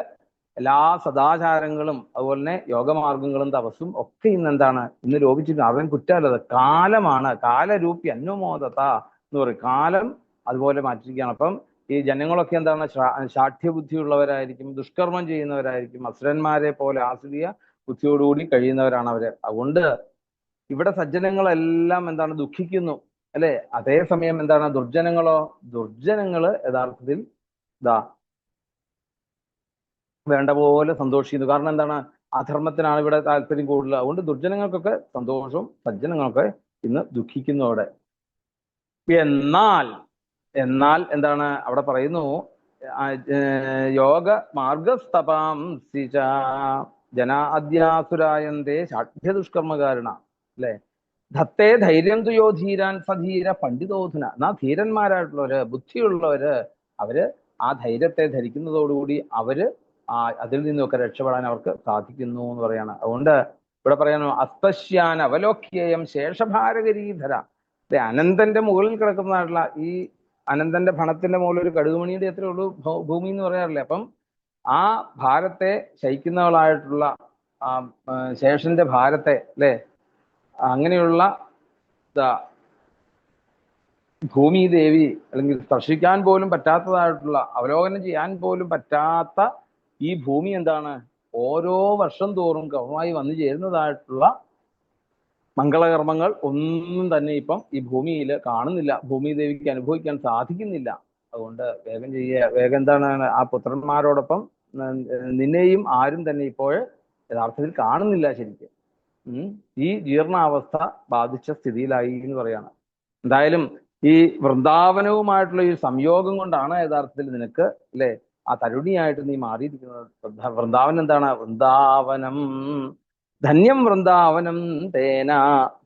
എല്ലാ സദാചാരങ്ങളും അതുപോലെ തന്നെ യോഗമാർഗങ്ങളും തപസ്സും ഒക്കെ ഇന്ന് ലോപിച്ചിട്ട് അവൻ കുറ്റാലത് കാലമാണ്. കാലരൂപി അന്വമോദത എന്ന് പറയും. കാലം അതുപോലെ മാറ്റിയിരിക്കുകയാണ്. അപ്പം ഈ ജനങ്ങളൊക്കെ ശാഠ്യബുദ്ധിയുള്ളവരായിരിക്കും, ദുഷ്കർമ്മം ചെയ്യുന്നവരായിരിക്കും, അസുരന്മാരെ പോലെ ആസുരീയ ബുദ്ധിയോടുകൂടി കഴിയുന്നവരാണ് അവര്. അതുകൊണ്ട് ഇവിടെ സജ്ജനങ്ങളെല്ലാം ദുഃഖിക്കുന്നു, അല്ലെ? അതേസമയം ദുർജനങ്ങള് യഥാർത്ഥത്തിൽ വേണ്ട പോലെ സന്തോഷിക്കുന്നു. കാരണം അധർമ്മത്തിനാണ് ഇവിടെ താല്പര്യം കൂടുതൽ. അതുകൊണ്ട് ദുർജനങ്ങൾക്കൊക്കെ സന്തോഷവും സജ്ജനങ്ങളൊക്കെ ഇന്ന് ദുഃഖിക്കുന്നു അവിടെ. എന്നാൽ അവിടെ പറയുന്നു, യോഗ മാർഗസ്തപാം ജന അദ്യാസുരായന്തേ ശാഠ്യ ദുഷ്കർമ്മകാരണ, അല്ലെ? ധത്തേ ധൈര്യം തുയോ ധീരാൻ സധീര പണ്ഡിതോധന. എന്നാ ധീരന്മാരായിട്ടുള്ളവര്, ബുദ്ധിയുള്ളവര്, അവര് ആ ധൈര്യത്തെ ധരിക്കുന്നതോടുകൂടി അവര് അതിൽ നിന്നൊക്കെ രക്ഷപ്പെടാൻ അവർക്ക് സാധിക്കുന്നു എന്ന് പറയാണ്. അതുകൊണ്ട് ഇവിടെ പറയാനോ, അസ്പശ്യാൻ അവലോക്യേയം ശേഷഭാരഗരീധര. അനന്തന്റെ മുകളിൽ കിടക്കുന്നതായിട്ടുള്ള ഈ അനന്തന്റെ ഭണത്തിന്റെ മുകളിൽ ഒരു കടുകുമണിയുടെ എത്രയേ ഉള്ളൂ ഭൂമി എന്ന് പറയാറില്ലേ? അപ്പം ആ ഭാരത്തെ ശയിക്കുന്നവളായിട്ടുള്ള ശേഷന്റെ ഭാരത്തെ, അല്ലെ, അങ്ങനെയുള്ള ഭൂമി ദേവി, അല്ലെങ്കിൽ സ്പർശിക്കാൻ പോലും പറ്റാത്തതായിട്ടുള്ള, അവലോകനം ചെയ്യാൻ പോലും പറ്റാത്ത ഈ ഭൂമി ഓരോ വർഷം തോറും ക്രമമായി വന്നു ചേരുന്നതായിട്ടുള്ള മംഗളകർമ്മങ്ങൾ ഒന്നും തന്നെ ഇപ്പം ഈ ഭൂമിയിൽ കാണുന്നില്ല, ഭൂമി ദേവിക്ക് അനുഭവിക്കാൻ സാധിക്കുന്നില്ല. അതുകൊണ്ട് വേഗം വേഗം ആ പുത്രന്മാരോടൊപ്പം നിന്നെയും ആരും തന്നെ ഇപ്പോൾ യഥാർത്ഥത്തിൽ കാണുന്നില്ല ശരിക്കും. ഈ ജീർണാവസ്ഥ ബാധിച്ച സ്ഥിതിയിലായി എന്ന് പറയാണ്. എന്തായാലും ഈ വൃന്ദാവനവുമായിട്ടുള്ള ഈ സംയോഗം കൊണ്ടാണ് യഥാർത്ഥത്തിൽ നിനക്ക്, അല്ലെ, ആ തരുണിയായിട്ട് നീ മാറിയിരിക്കുന്നത്. വൃന്ദാവനം വൃന്ദാവനം ധന്യം വൃന്ദാവനം തേന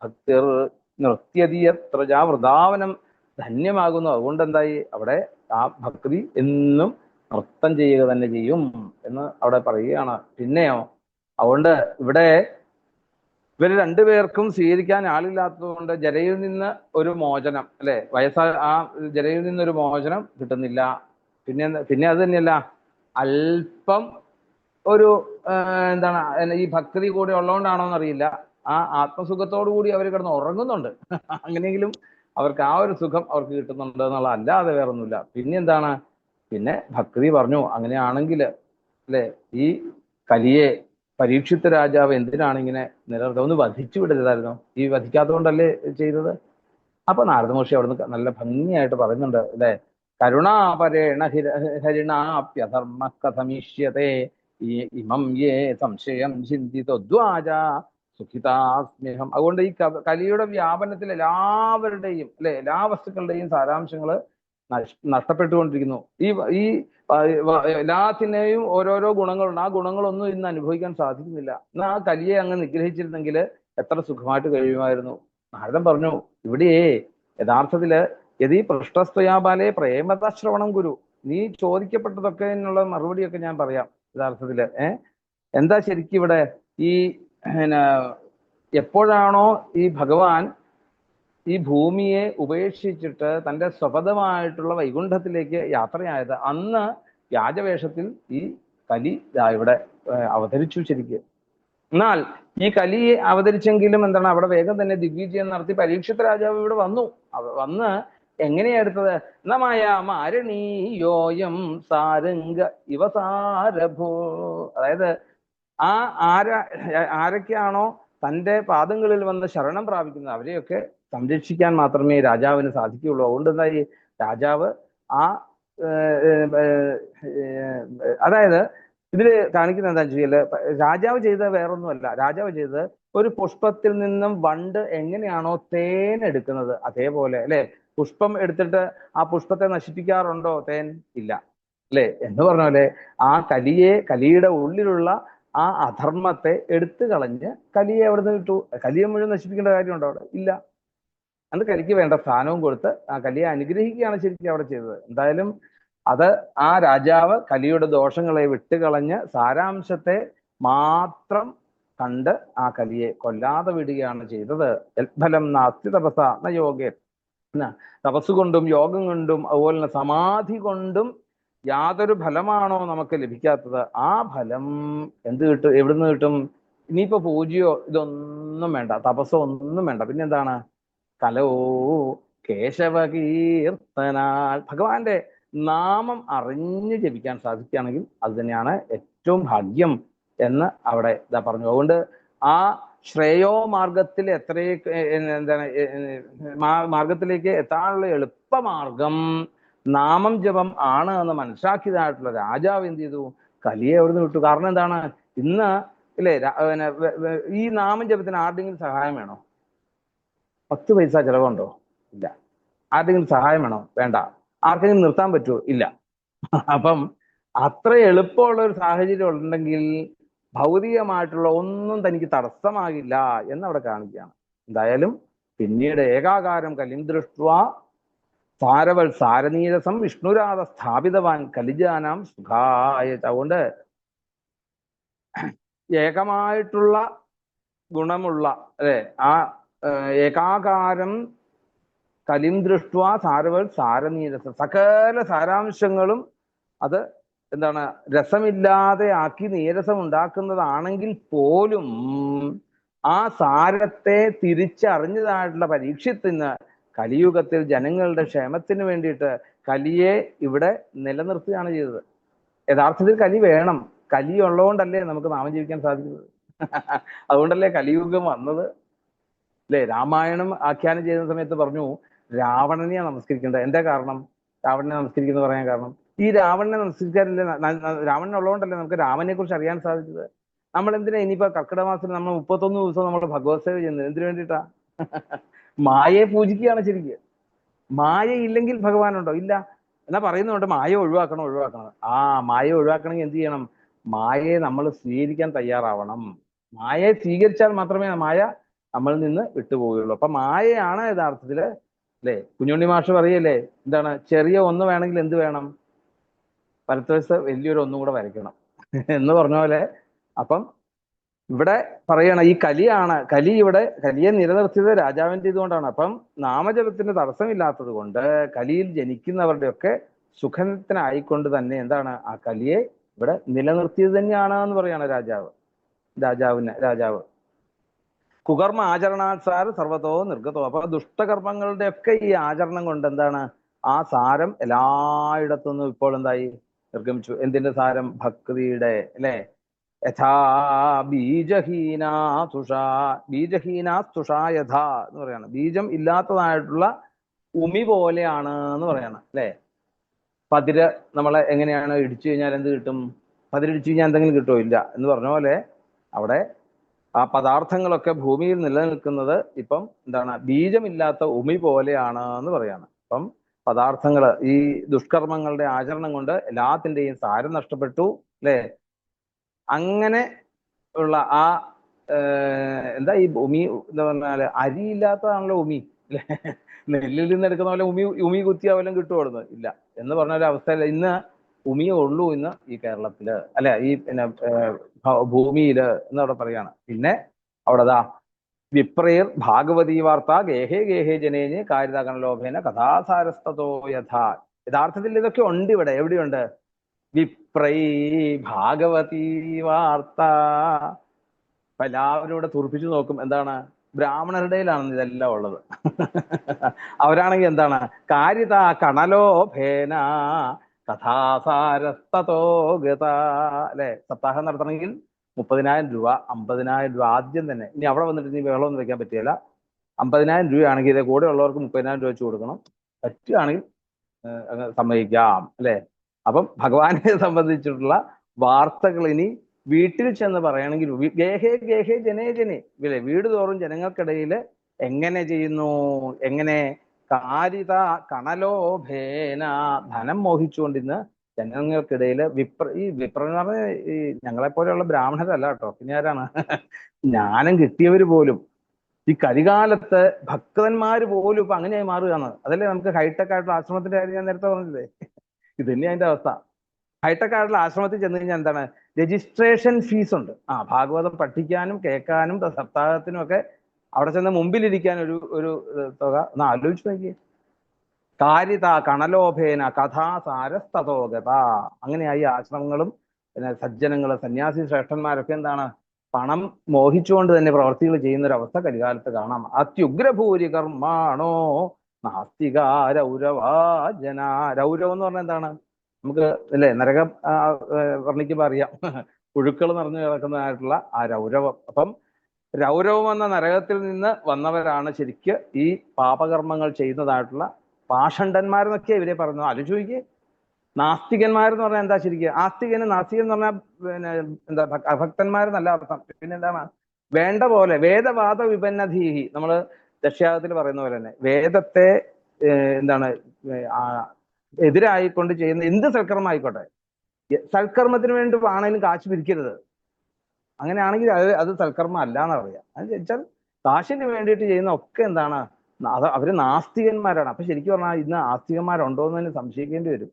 ഭക്തിർ നൃത്യതിയത്ര. വൃന്ദാവനം ധന്യമാകുന്നു. അതുകൊണ്ട് അവിടെ ആ ഭക്തി എന്നും നൃത്തം ചെയ്യുക തന്നെ ചെയ്യും എന്ന് അവിടെ പറയുകയാണ്. പിന്നെയോ, അതുകൊണ്ട് ഇവിടെ ഇവര് രണ്ടുപേർക്കും സ്വീകരിക്കാൻ ആളില്ലാത്തതുകൊണ്ട് ജരയിൽ നിന്ന് ഒരു മോചനം, അല്ലെ, ആ ജരയിൽ നിന്നൊരു മോചനം കിട്ടുന്നില്ല. പിന്നെ അത് തന്നെയല്ല, അല്പം ഒരു ഈ ഭക്തി കൂടെ ഉള്ളതുകൊണ്ടാണോ എന്നറിയില്ല, ആ ആത്മസുഖത്തോടു കൂടി അവർ കിടന്ന് ഉറങ്ങുന്നുണ്ട്. അങ്ങനെയെങ്കിലും അവർക്ക് ആ ഒരു സുഖം അവർക്ക് കിട്ടുന്നുണ്ട് എന്നുള്ള, അല്ലാതെ വേറൊന്നുമില്ല. പിന്നെ ഭക്തി പറഞ്ഞു. അങ്ങനെയാണെങ്കിൽ, അല്ലെ, ഈ കലിയെ പരീക്ഷിത്ത രാജാവ് എന്തിനാണ് ഇങ്ങനെ നിലനിർത്തുക? ഒന്ന് വധിച്ചു വിടരുതായിരുന്നു? ഈ വധിക്കാത്തതുകൊണ്ടല്ലേ ചെയ്തത്? അപ്പൊ നാരദ മഹർഷി അവിടുന്ന് നല്ല ഭംഗിയായിട്ട് പറയുന്നുണ്ട്, അല്ലെ, കരുണാപരേണ ഹരിണാപ്യധർമ്മ കഥമീഷ്യത്തെ ഇമം യേ സംശയം ചിന്തിതദ്വാജ സുഖിതാസ്മ്യഹം. അതുകൊണ്ട് ഈ കലിയുടെ വ്യാപനത്തിൽ എല്ലാവരുടെയും, അല്ലെ, എല്ലാ വസ്തുക്കളുടെയും സാരാംശങ്ങള് നഷ്ടപ്പെട്ടുകൊണ്ടിരിക്കുന്നു. ഈ എല്ലാത്തിനെയും ഓരോരോ ഗുണങ്ങളുണ്ട്. ആ ഗുണങ്ങളൊന്നും ഇന്ന് അനുഭവിക്കാൻ സാധിക്കുന്നില്ല. എന്നാൽ ആ കലിയെ അങ്ങ് നിഗ്രഹിച്ചിരുന്നെങ്കിൽ എത്ര സുഖമായിട്ട് കഴിയുമായിരുന്നു. നാരദൻ പറഞ്ഞു, ഇവിടെ യഥാർത്ഥത്തില് യതി പൃഷ്ടസ്ത്വയാബാലെ പ്രേമത ശ്രവണം ഗുരു. നീ ചോദിക്കപ്പെട്ടതൊക്കെ എന്നുള്ള മറുപടിയൊക്കെ ഞാൻ പറയാം. യഥാർത്ഥത്തില് എന്താ ശരിക്കും ഇവിടെ ഈ എപ്പോഴാണോ ഈ ഭഗവാൻ ഈ ഭൂമിയെ ഉപേക്ഷിച്ചിട്ട് തൻ്റെ സ്വപദമായിട്ടുള്ള വൈകുണ്ഠത്തിലേക്ക് യാത്രയായത്, അന്ന് വ്യാജവേഷത്തിൽ ഈ കലി ഇവിടെ അവതരിച്ചു ശരിക്ക്. എന്നാൽ ഈ കലി അവതരിച്ചെങ്കിലും അവിടെ വേഗം തന്നെ ദിഗ്വിജയം നടത്തി പരീക്ഷിത രാജാവ് ഇവിടെ വന്ന് എങ്ങനെയാ എടുത്തത്? മാരണീയോയം സാരംഗ ഇവസാരഭോ. അതായത് ആരൊക്കെയാണോ തൻ്റെ പാദങ്ങളിൽ വന്ന് ശരണം പ്രാപിക്കുന്നത് അവരെയൊക്കെ സംരക്ഷിക്കാൻ മാത്രമേ രാജാവിന് സാധിക്കുകയുള്ളൂ. അതുകൊണ്ട് എന്തായി, രാജാവ് അതായത് ഇതില് കാണിക്കുന്നത് എന്താണെന്ന് വെച്ചാൽ രാജാവ് ചെയ്തത് വേറൊന്നുമല്ല. രാജാവ് ചെയ്തത് ഒരു പുഷ്പത്തിൽ നിന്നും വണ്ട് എങ്ങനെയാണോ തേൻ എടുക്കുന്നത് അതേപോലെ അല്ലെ. പുഷ്പം എടുത്തിട്ട് ആ പുഷ്പത്തെ നശിപ്പിക്കാറുണ്ടോ തേൻ? ഇല്ല അല്ലെ. എന്ന് പറഞ്ഞ പോലെ ആ കലിയുടെ ഉള്ളിലുള്ള ആ അധർമ്മത്തെ എടുത്തു കളഞ്ഞ് കലിയെ എവിടെ നിന്ന് കിട്ടു? കലിയെ മുഴുവൻ നശിപ്പിക്കേണ്ട കാര്യമുണ്ടോ അവിടെ? ഇല്ല. അത് കലിക്ക് വേണ്ട സ്ഥാനവും കൊടുത്ത് ആ കലിയെ അനുഗ്രഹിക്കുകയാണ് ശരിക്കും അവിടെ ചെയ്തത്. എന്തായാലും അത് ആ രാജാവ് കലിയുടെ ദോഷങ്ങളെ വിട്ടുകളഞ്ഞ് സാരാംശത്തെ മാത്രം കണ്ട് ആ കലിയെ കൊല്ലാതെ വിടുകയാണ് ചെയ്തത്. യത്ഫലം നാസ്തി തപസ ന യോഗേ. തപസ് കൊണ്ടും യോഗം കൊണ്ടും അതുപോലെ തന്നെ സമാധി കൊണ്ടും യാതൊരു ഫലമാണോ നമുക്ക് ലഭിക്കാത്തത്, ആ ഫലം എന്ത് കിട്ടും? എവിടുന്ന് കിട്ടും? ഇനിയിപ്പോ പൂജയോ ഇതൊന്നും വേണ്ട, തപസ്സോ ഒന്നും വേണ്ട. പിന്നെന്താണ്? കലോ കേശവകീർത്തനാൽ, ഭഗവാന്റെ നാമം അറിഞ്ഞ് ജപിക്കാൻ സാധിക്കുകയാണെങ്കിൽ അത് തന്നെയാണ് ഏറ്റവും ഭാഗ്യം എന്ന് അവിടെ ഇതാ പറഞ്ഞു. അതുകൊണ്ട് ആ ശ്രേയോ മാർഗത്തിൽ എന്താണ് മാർഗത്തിലേക്ക് എത്താനുള്ള എളുപ്പമാർഗം നാമം ജപം ആണ് എന്ന് മനസ്സിലാക്കിയതായിട്ടുള്ള രാജാവ് എന്ത് ചെയ്തു? കലിയെ എവിടുന്ന് വിട്ടു? കാരണം എന്താണ്? ഇന്ന് ഇല്ലേ ഈ നാമം ജപത്തിന് ആരുടെങ്കിലും സഹായം വേണോ? 10 പൈസ ചിലവുണ്ടോ? ഇല്ല. ആരുടെങ്കിലും സഹായം വേണോ? വേണ്ട. ആർക്കെങ്കിലും നിർത്താൻ പറ്റുമോ? ഇല്ല. അപ്പം അത്ര എളുപ്പമുള്ള ഒരു സാഹചര്യം ഉണ്ടെങ്കിൽ ഭൗതികമായിട്ടുള്ള ഒന്നും തനിക്ക് തടസ്സമാകില്ല എന്നവിടെ കാണിക്കുകയാണ്. എന്തായാലും പിന്നീട് ഏകാകാരം കലിം ദൃഷ്ട്വാ സാരവൽ സാരനീരസം വിഷ്ണുരാധ സ്ഥാപിതവാൻ കലിജാനാം സുഖായ. അതുകൊണ്ട് ഏകമായിട്ടുള്ള ഗുണമുള്ള അല്ലെ ആ ഏകാകാരം കലിം ദൃഷ്ട്വാ സാരവൽ സാരനീരസം, സകല സാരാംശങ്ങളും അത് എന്താണ് രസമില്ലാതെ ആക്കി നീരസം ഉണ്ടാക്കുന്നതാണെങ്കിൽ പോലും ആ സാരത്തെ തിരിച്ചറിഞ്ഞതായിട്ടുള്ള പരീക്ഷത്തിന് കലിയുഗത്തിൽ ജനങ്ങളുടെ ക്ഷേമത്തിന് വേണ്ടിയിട്ട് കലിയെ ഇവിടെ നിലനിർത്തുകയാണ് ചെയ്തത്. യഥാർത്ഥത്തിൽ കലി വേണം. കലി ഉള്ളതുകൊണ്ടല്ലേ നമുക്ക് നാമം ജീവിക്കാൻ സാധിക്കുന്നത്. അതുകൊണ്ടല്ലേ കലിയുഗം വന്നത് അല്ലെ. രാമായണം ആഖ്യാനം ചെയ്യുന്ന സമയത്ത് പറഞ്ഞു രാവണനെ നമസ്കരിക്കേണ്ടത്. എന്താ കാരണം? രാവണനെ നമസ്കരിക്കുന്നത് പറയാൻ കാരണം ഈ രാവണനെ നമസ്കരിക്കാറില്ലേ, രാവണൻ ഉള്ളതുകൊണ്ടല്ലേ നമുക്ക് രാമനെ കുറിച്ച് അറിയാൻ സാധിച്ചത്. നമ്മൾ എന്തിനാ ഇനിയിപ്പോ കർക്കിടക മാസത്തിൽ നമ്മൾ 31 ദിവസം നമ്മൾ ഭഗവത് സേവ ചെയ്യുന്നത്? എന്തിനു വേണ്ടിയിട്ടാ? മായയെ പൂജിക്കുകയാണ് ശരിക്കും. മായ ഇല്ലെങ്കിൽ ഭഗവാനുണ്ടോ? ഇല്ല. എന്നാ പറയുന്നുണ്ട് മായ ഒഴിവാക്കണം ഒഴിവാക്കണം. ആ മായ ഒഴിവാക്കണമെങ്കിൽ എന്ത് ചെയ്യണം? മായയെ നമ്മൾ സ്വീകരിക്കാൻ തയ്യാറാവണം. മായയെ സ്വീകരിച്ചാൽ മാത്രമേ മായ നമ്മളിൽ നിന്ന് വിട്ടുപോവുകയുള്ളൂ. അപ്പൊ മായയാണ് യഥാർത്ഥത്തില് അല്ലെ. കുഞ്ഞുണ്ണി മാഷ് പറയല്ലേ എന്താണ്? ചെറിയ ഒന്ന് വേണമെങ്കിൽ എന്ത് വേണം? വലത്തുവശത്ത് വലിയൊരു ഒന്നും കൂടെ വരയ്ക്കണം എന്ന് പറഞ്ഞ പോലെ. അപ്പം ഇവിടെ പറയണ ഈ കലി ഇവിടെ കലിയെ നിലനിർത്തിയത് രാജാവിൻ്റെ ഇതുകൊണ്ടാണ്. അപ്പം നാമജപത്തിന് തടസ്സമില്ലാത്തത് കൊണ്ട് കലിയിൽ ജനിക്കുന്നവരുടെയൊക്കെ സുഖത്തിനായിക്കൊണ്ട് തന്നെ എന്താണ് ആ കലിയെ ഇവിടെ നിലനിർത്തിയത് തന്നെയാണ് എന്ന് പറയാണ് രാജാവ്. കുകർമ്മ ആചരണാത്സാര സർവതോ നിർഗതോ. അപ്പൊ ദുഷ്ടകർമ്മങ്ങളുടെ ഒക്കെ ഈ ആചരണം കൊണ്ട് എന്താണ് ആ സാരം എല്ലായിടത്തുനിന്നും ഇപ്പോൾ എന്തായി? നിർഗമിച്ചു. എന്തിന്റെ സാരം? ഭക്തിയുടെ അല്ലെ. യഥാ ബീജഹീനാ തുഷാ യഥാ എന്ന് പറയാണ്. ബീജം ഇല്ലാത്തതായിട്ടുള്ള ഉമി പോലെയാണ് എന്ന് പറയാണ് അല്ലെ. പതിര് നമ്മളെ എങ്ങനെയാണ് ഇടിച്ചു കഴിഞ്ഞാൽ എന്ത് കിട്ടും? പതിരിടിച്ചു കഴിഞ്ഞാൽ എന്തെങ്കിലും കിട്ടുമോ? ഇല്ല എന്ന് പറഞ്ഞ പോലെ അവിടെ ആ പദാർത്ഥങ്ങളൊക്കെ ഭൂമിയിൽ നിലനിൽക്കുന്നത് ഇപ്പം എന്താണ്? ബീജമില്ലാത്ത ഉമി പോലെയാണ് എന്ന് പറയാണ്. അപ്പം പദാർത്ഥങ്ങൾ ഈ ദുഷ്കർമ്മങ്ങളുടെ ആചരണം കൊണ്ട് എല്ലാത്തിൻ്റെയും സാരം നഷ്ടപ്പെട്ടു അല്ലെ. അങ്ങനെ ഉള്ള ആ എന്താ ഈ ഉമി എന്താ പറഞ്ഞാല് അരിയില്ലാത്തതാണല്ലോ ഉമി അല്ലെ. നെല്ലിൽ നിന്ന് എടുക്കുന്ന പോലെ ഉമി കുത്തിയാ വല്ലതും കിട്ടുമായിരുന്നു? ഇല്ല എന്ന് പറഞ്ഞ ഒരു അവസ്ഥയില്ല. ഇന്ന് ഉമിയേ ഉള്ളൂ ഇന്ന് ഈ കേരളത്തില് അല്ലെ, ഈ പിന്നെ ഭൂമിയില് എന്നവിടെ പറയാണ്. പിന്നെ അവിടെതാ വിപ്രയർ ഭാഗവതീ വാർത്ത ഗേഹേ ഗേഹേ ജനേന് കാരിതാകണലോഭേന കഥാസാരസ്തോ യഥാ. യഥാർത്ഥത്തിൽ ഇതൊക്കെ ഉണ്ട് ഇവിടെ. എവിടെയുണ്ട്? വിപ്രൈ ഭാഗവതീ വാർത്ത. അപ്പൊ എല്ലാവരും ഇവിടെ തുറപ്പിച്ചു നോക്കും. എന്താണ്? ബ്രാഹ്മണരുടെ ഇതെല്ലാം ഉള്ളത്. അവരാണെങ്കിൽ എന്താണ്? കാരിത കണലോഭേന കഥാസാരസ്തോ ഗത അല്ലെ. സപ്താഹം നടത്തണമെങ്കിൽ 30,000 രൂപ 50,000 രൂപ ആദ്യം തന്നെ. ഇനി അവിടെ വന്നിട്ട് നീ വെള്ളമൊന്നും വെക്കാൻ പറ്റില്ല. 50,000 രൂപയാണെങ്കിൽ ഇതേ കൂടെ ഉള്ളവർക്ക് 30,000 രൂപ വെച്ച് കൊടുക്കണം. പറ്റുകയാണെങ്കിൽ സമ്മതിക്കാം അല്ലെ. അപ്പം ഭഗവാനെ സംബന്ധിച്ചിട്ടുള്ള വാർത്തകൾ ഇനി വീട്ടിൽ ചെന്ന് പറയണമെങ്കിൽ ഗേഹേ ഗേഹേ ജനേ ജനെ, ഇല്ലേ, വീട് തോറും ജനങ്ങൾക്കിടയിൽ എങ്ങനെ ചെയ്യുന്നു, എങ്ങനെ കാരിത കണലോഭേന, ധനം മോഹിച്ചുകൊണ്ടിന്ന് ജനങ്ങൾക്കിടയിൽ ഈ വിപ്ര എന്ന് പറഞ്ഞ ഈ ഞങ്ങളെ പോലെയുള്ള ബ്രാഹ്മണരല്ല കേട്ടോ, പിന്നെ ആരാണ് ജ്ഞാനം കിട്ടിയവര് പോലും ഈ കരികാലത്ത് ഭക്തന്മാര് പോലും ഇപ്പൊ അങ്ങനെയായി മാറുകയാണ്. അതല്ലേ നമുക്ക് ഹൈടെക് ആയിട്ടുള്ള ആശ്രമത്തിന്റെ കാര്യം ഞാൻ നേരത്തെ പറഞ്ഞില്ലേ, ഇത് തന്നെ അതിന്റെ അവസ്ഥ. ഹൈടെക് ആയിട്ടുള്ള ആശ്രമത്തിൽ ചെന്ന് കഴിഞ്ഞാൽ എന്താണ്, രജിസ്ട്രേഷൻ ഫീസ് ഉണ്ട്. ഭാഗവതം പഠിക്കാനും കേൾക്കാനും സപ്താഹത്തിനും ഒക്കെ അവിടെ ചെന്ന് മുമ്പിലിരിക്കാൻ ഒരു ഒരു തുക ഒന്ന് ആലോചിച്ച് നോക്കിയേ. കാരിത കണലോഭേന കഥാസാരസ്തതോഗത. അങ്ങനെയായി ആശ്രമങ്ങളും പിന്നെ സജ്ജനങ്ങള് സന്യാസി ശ്രേഷ്ഠന്മാരൊക്കെ എന്താണ്, പണം മോഹിച്ചുകൊണ്ട് തന്നെ പ്രവർത്തികൾ ചെയ്യുന്ന ഒരു അവസ്ഥ കലികാലത്ത് കാണാം. അത്യുഗ്രഭൂരി കർമാണോ നാസ്തിക രൗരവാജന. രൗരവം എന്ന് പറഞ്ഞാൽ എന്താണ്, നമുക്ക് അല്ലേ നരകം വർണ്ണിക്കുമ്പോൾ അറിയാം, പുഴുക്കൾ നിറഞ്ഞു കിടക്കുന്നതായിട്ടുള്ള ആ രൗരവം. അപ്പം രൗരവം എന്ന നരകത്തിൽ നിന്ന് വന്നവരാണ് ശരിക്ക് ഈ പാപകർമ്മങ്ങൾ ചെയ്യുന്നതായിട്ടുള്ള പാഷണ്ഡന്മാരെന്നൊക്കെ ഇവരെ പറഞ്ഞു. ആലോചിക്ക്, നാസ്തികന്മാരെന്ന് പറഞ്ഞാൽ എന്താ ശരിക്കും, ആസ്തികന് നാസ്തികൻ എന്ന് പറഞ്ഞാൽ പിന്നെ എന്താ അഭക്തന്മാരെന്നല്ല അർത്ഥം. പിന്നെ എന്താണ്, വേണ്ട പോലെ വേദവാദ വിപന്നധീഹി, നമ്മള് ദക്ഷ്യാഗത്തിൽ പറയുന്ന പോലെ തന്നെ വേദത്തെ എന്താണ് എതിരായിക്കൊണ്ട് ചെയ്യുന്ന എന്ത് സൽക്കർമ്മം ആയിക്കോട്ടെ, സൽക്കർമ്മത്തിന് വേണ്ടി ആണെങ്കിലും കാശ് പിരിക്കരുത്. അങ്ങനെയാണെങ്കിൽ അത് സൽക്കർമ്മം അല്ല എന്ന് പറയാം. അത് വെച്ചാൽ കാശിന് വേണ്ടിയിട്ട് ചെയ്യുന്ന ഒക്കെ എന്താണ്, അവര് നാസ്തികന്മാരാണ്. അപ്പൊ ശരിക്കും പറഞ്ഞാൽ ഇന്ന് ആസ്തികന്മാരുണ്ടോ എന്ന് തന്നെ സംശയിക്കേണ്ടി വരും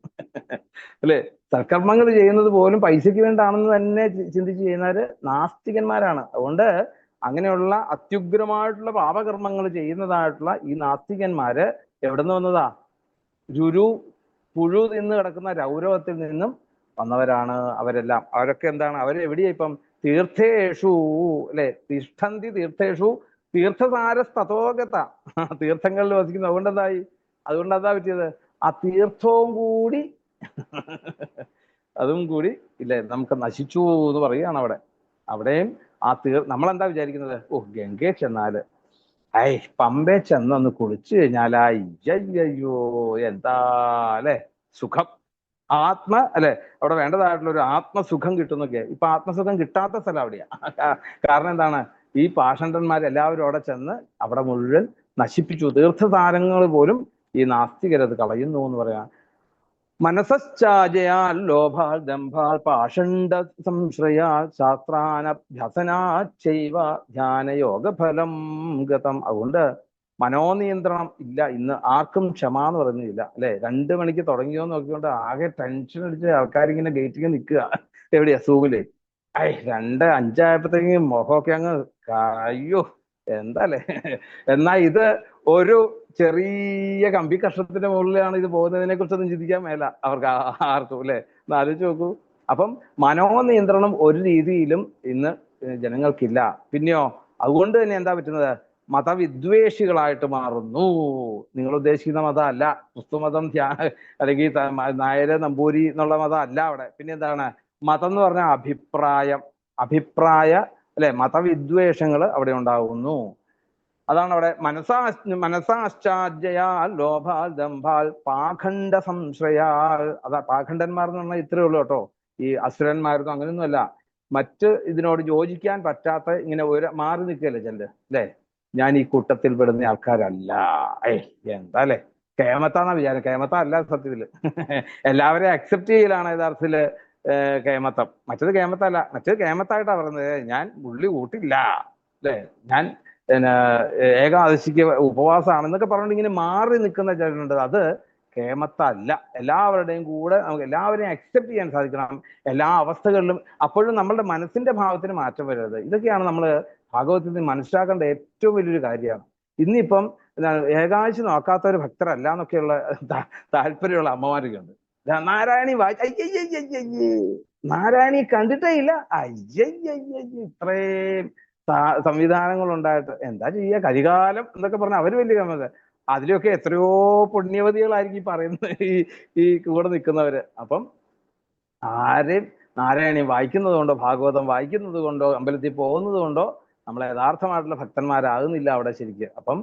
അല്ലെ. സൽക്കർമ്മങ്ങൾ ചെയ്യുന്നത് പോലും പൈസയ്ക്ക് വേണ്ടാണെന്ന് തന്നെ ചിന്തിച്ച് ചെയ്യുന്നവര് നാസ്തികന്മാരാണ്. അതുകൊണ്ട് അങ്ങനെയുള്ള അത്യുഗ്രമായിട്ടുള്ള പാപകർമ്മങ്ങൾ ചെയ്യുന്നതായിട്ടുള്ള ഈ നാസ്തികന്മാര് എവിടെ നിന്ന് വന്നതാ, രുരു പുഴു നിന്ന് കിടക്കുന്ന രൗരവത്തിൽ നിന്നും വന്നവരാണ് അവരെല്ലാം. അവരൊക്കെ എന്താണ്, അവരെവിടെയാ ഇപ്പം തീർത്ഥേഷു അല്ലെ, തിഷ്ഠന്തി തീർത്ഥേഷു തീർത്ഥസാരസ്തതോഗത, തീർത്ഥങ്ങളിൽ വസിക്കുന്നു. അതുകൊണ്ട് എന്താ പറ്റിയത്, ആ തീർത്ഥവും കൂടി അതും കൂടി ഇല്ലേ നമുക്ക് നശിച്ചു എന്ന് പറയുകയാണ് അവിടെ. അവിടെയും ആ നമ്മളെന്താ വിചാരിക്കുന്നത്, ഗംഗയെ ചെന്നാല് പമ്പയെ ചെന്നൊന്ന് കുളിച്ചു കഴിഞ്ഞാലാ അയ്യോ എന്താ അല്ലെ സുഖം, അല്ലെ അവിടെ വേണ്ടതായിട്ടുള്ള ഒരു ആത്മസുഖം കിട്ടുന്നൊക്കെ. ഇപ്പൊ ആത്മസുഖം കിട്ടാത്ത സ്ഥലം അവിടെയാ. കാരണം എന്താണ്, ഈ പാഷണ്ഡന്മാരെല്ലാവരും അവിടെ ചെന്ന് അവിടെ മുഴുവൻ നശിപ്പിച്ചു. തീർത്ഥസാരങ്ങൾ പോലും ഈ നാസ്തികരത് കളയുന്നു എന്ന് പറയാം. മനസ്സാജയാൽ ലോഭാൽ ദംഭാൽ പാഷണ്ഡ സംശ്രയാൽ ശാസ്ത്രാനഭ്യസനാച്ചൈവ ധ്യാനയോഗഫലം ഗതം. അതുകൊണ്ട് മനോനിയന്ത്രണം ഇല്ല ഇന്ന് ആർക്കും, ക്ഷമ എന്ന് പറയുന്നില്ല അല്ലെ. 2 മണിക്ക് തുടങ്ങിയോ നോക്കിക്കൊണ്ട് ആകെ ടെൻഷൻ അടിച്ച് ആൾക്കാരിങ്ങനെ ഗേറ്റിൽ നിൽക്കുക. എവിടെയാ, സൂമില്. 2:05 മുഖമൊക്കെ അങ്ങ് അയ്യോ എന്താല്ലേ. എന്നാ ഇത് ഒരു ചെറിയ കമ്പി കഷ്ണത്തിന്റെ മുകളിലാണ് ഇത് പോകുന്നതിനെ കുറിച്ചൊന്നും ചിന്തിക്കാൻ മേല അവർക്ക് ആർക്കും അല്ലെ. ഒന്ന് ആലോചിച്ച് നോക്കൂ. അപ്പം മനോനിയന്ത്രണം ഒരു രീതിയിലും ഇന്ന് ജനങ്ങൾക്കില്ല. പിന്നെയോ അതുകൊണ്ട് തന്നെ എന്താ പറ്റുന്നത്, മതവിദ്വേഷികളായിട്ട് മാറുന്നു. നിങ്ങൾ ഉദ്ദേശിക്കുന്ന മതം അല്ല, ക്രിസ്തുമതം അല്ലെങ്കിൽ നായര് നമ്പൂരി എന്നുള്ള മതം അല്ല അവിടെ. പിന്നെ എന്താണ് മതം എന്ന് പറഞ്ഞാൽ അഭിപ്രായ അല്ലെ, മതവിദ്വേഷങ്ങൾ അവിടെ ഉണ്ടാകുന്നു. അതാണ് അവിടെ മനസാശ്ചാര്യാൽ ലോഭാൽ ദംഭാൽ പാഖണ്ഡ സംശ്രയാൽ. അതാ പാഖണ്ഡന്മാർ എന്ന് പറഞ്ഞാൽ ഇത്രയേ ഉള്ളൂ കേട്ടോ. ഈ അസുരന്മാരൊന്നും അങ്ങനെയൊന്നും അല്ല. മറ്റ് ഇതിനോട് യോജിക്കാൻ പറ്റാത്ത ഇങ്ങനെ മാറി നിൽക്കുകയല്ലേ ചെല്ല് അല്ലേ. ഞാൻ ഈ കൂട്ടത്തിൽ പെടുന്ന ആൾക്കാരല്ല. എന്താ അല്ലെ, കേമത്താന്നാ വിചാരം. കേമത്ത അല്ല സത്യത്തില്. എല്ലാവരെയും അക്സെപ്റ്റ് ചെയ്യലാണ് യഥാർത്ഥത്തില് കേമത്തം. മറ്റത് കേമത്തല്ല. മറ്റത് കേമത്തായിട്ടാ പറയുന്നത്, ഞാൻ ഉള്ളി കൂട്ടില്ല അല്ലെ, ഞാൻ പിന്നെ ഏകാദശിക്ക് ഉപവാസമാണെന്നൊക്കെ പറഞ്ഞിട്ട് ഇങ്ങനെ മാറി നിൽക്കുന്ന ചേട്ടനുണ്ട്. അത് കേമത്തല്ല. എല്ലാവരുടെയും കൂടെ നമുക്ക് എല്ലാവരെയും അക്സെപ്റ്റ് ചെയ്യാൻ സാധിക്കണം എല്ലാ അവസ്ഥകളിലും. അപ്പോഴും നമ്മളുടെ മനസ്സിന്റെ ഭാവത്തിന് മാറ്റം വരരുത്. ഇതൊക്കെയാണ് നമ്മൾ ഭാഗവതത്തിൽ മനസ്സിലാക്കേണ്ട ഏറ്റവും വലിയൊരു കാര്യമാണ്. ഇന്നിപ്പം ഏകാദശി നോക്കാത്ത ഒരു ഭക്തരല്ല എന്നൊക്കെയുള്ള താല്പര്യമുള്ള അമ്മമാരൊക്കെ ഉണ്ട്. നാരായണി നാരായണി കണ്ടിട്ടേ ഇല്ല. ഇത്രയും സംവിധാനങ്ങൾ ഉണ്ടായിട്ട് എന്താ ചെയ്യുക, കരികാലം എന്നൊക്കെ പറഞ്ഞാൽ അവര് വലിയ ഗമത. അതിലൊക്കെ എത്രയോ പുണ്യവതികളായിരിക്കും പറയുന്നത് ഈ കൂടെ നിൽക്കുന്നവര്. അപ്പം ആരെയും നാരായണി വായിക്കുന്നത് കൊണ്ടോ ഭാഗവതം വായിക്കുന്നത് കൊണ്ടോ അമ്പലത്തിൽ പോകുന്നത് കൊണ്ടോ നമ്മൾ യഥാർത്ഥമായിട്ടുള്ള ഭക്തന്മാരാകുന്നില്ല അവിടെ ശരിക്ക്. അപ്പം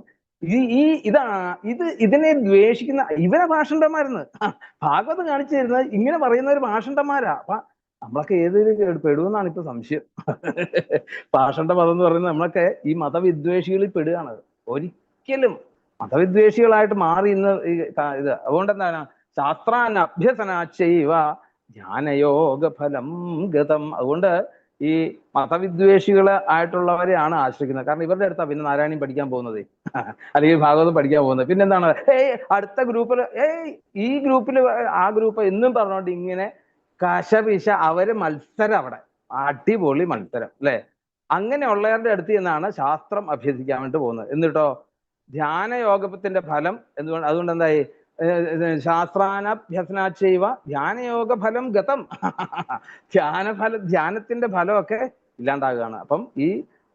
ഇതിനെ ദ്വേഷിക്കുന്ന ഇവരെ ഭാഷണ്ഡന്മാരെന്ന് ഭാഗവതം കാണിച്ചു തരുന്നത് ഇങ്ങനെ പറയുന്നവര് ഭാഷണ്ഡന്മാരാ. അപ്പൊ നമ്മളൊക്കെ ഏതിൽ പെടുമെന്നാണ് ഇപ്പൊ സംശയം. പാഷണ്ഡ മതം എന്ന് പറയുന്നത് നമ്മളൊക്കെ ഈ മതവിദ്വേഷികളിൽ പെടുകയാണ്. ഒരിക്കലും മതവിദ്വേഷികളായിട്ട് മാറി ഇന്ന് ഇത്. അതുകൊണ്ട് എന്താണ് ശാസ്ത്രാൻ അഭ്യസനാച്ചൈവ ധ്യാനയോഗ ഫലം ഗതം. അതുകൊണ്ട് ഈ മതവിദ്വേഷികൾ ആയിട്ടുള്ളവരെയാണ് ആശ്രയിക്കുന്നത്. കാരണം ഇവരുടെ അടുത്താ പിന്നെ നാരായണീയം പഠിക്കാൻ പോകുന്നത്, അല്ലെങ്കിൽ ഭാഗവതം പഠിക്കാൻ പോകുന്നത്. പിന്നെന്താണ്, അടുത്ത ഗ്രൂപ്പിൽ ഈ ഗ്രൂപ്പിൽ ആ ഗ്രൂപ്പ് എന്നും പറഞ്ഞുകൊണ്ട് ഇങ്ങനെ കശപിശ അവര് മത്സരം. അവിടെ അടിപൊളി മത്സരം അല്ലെ. അങ്ങനെയുള്ളവരുടെ അടുത്ത് നിന്നാണ് ശാസ്ത്രം അഭ്യസിക്കാൻ വേണ്ടി പോകുന്നത്. എന്നിട്ടോ ധ്യാനയോഗത്തിന്റെ ഫലം എന്തുകൊണ്ട്, അതുകൊണ്ട് എന്തായി, ശാസ്ത്രാനഭ്യസനാച്ചൈവ ധ്യാനയോഗ ഫലം ഗതം. ധ്യാനത്തിന്റെ ഫലമൊക്കെ ഇല്ലാണ്ടാകുകയാണ്. അപ്പം ഈ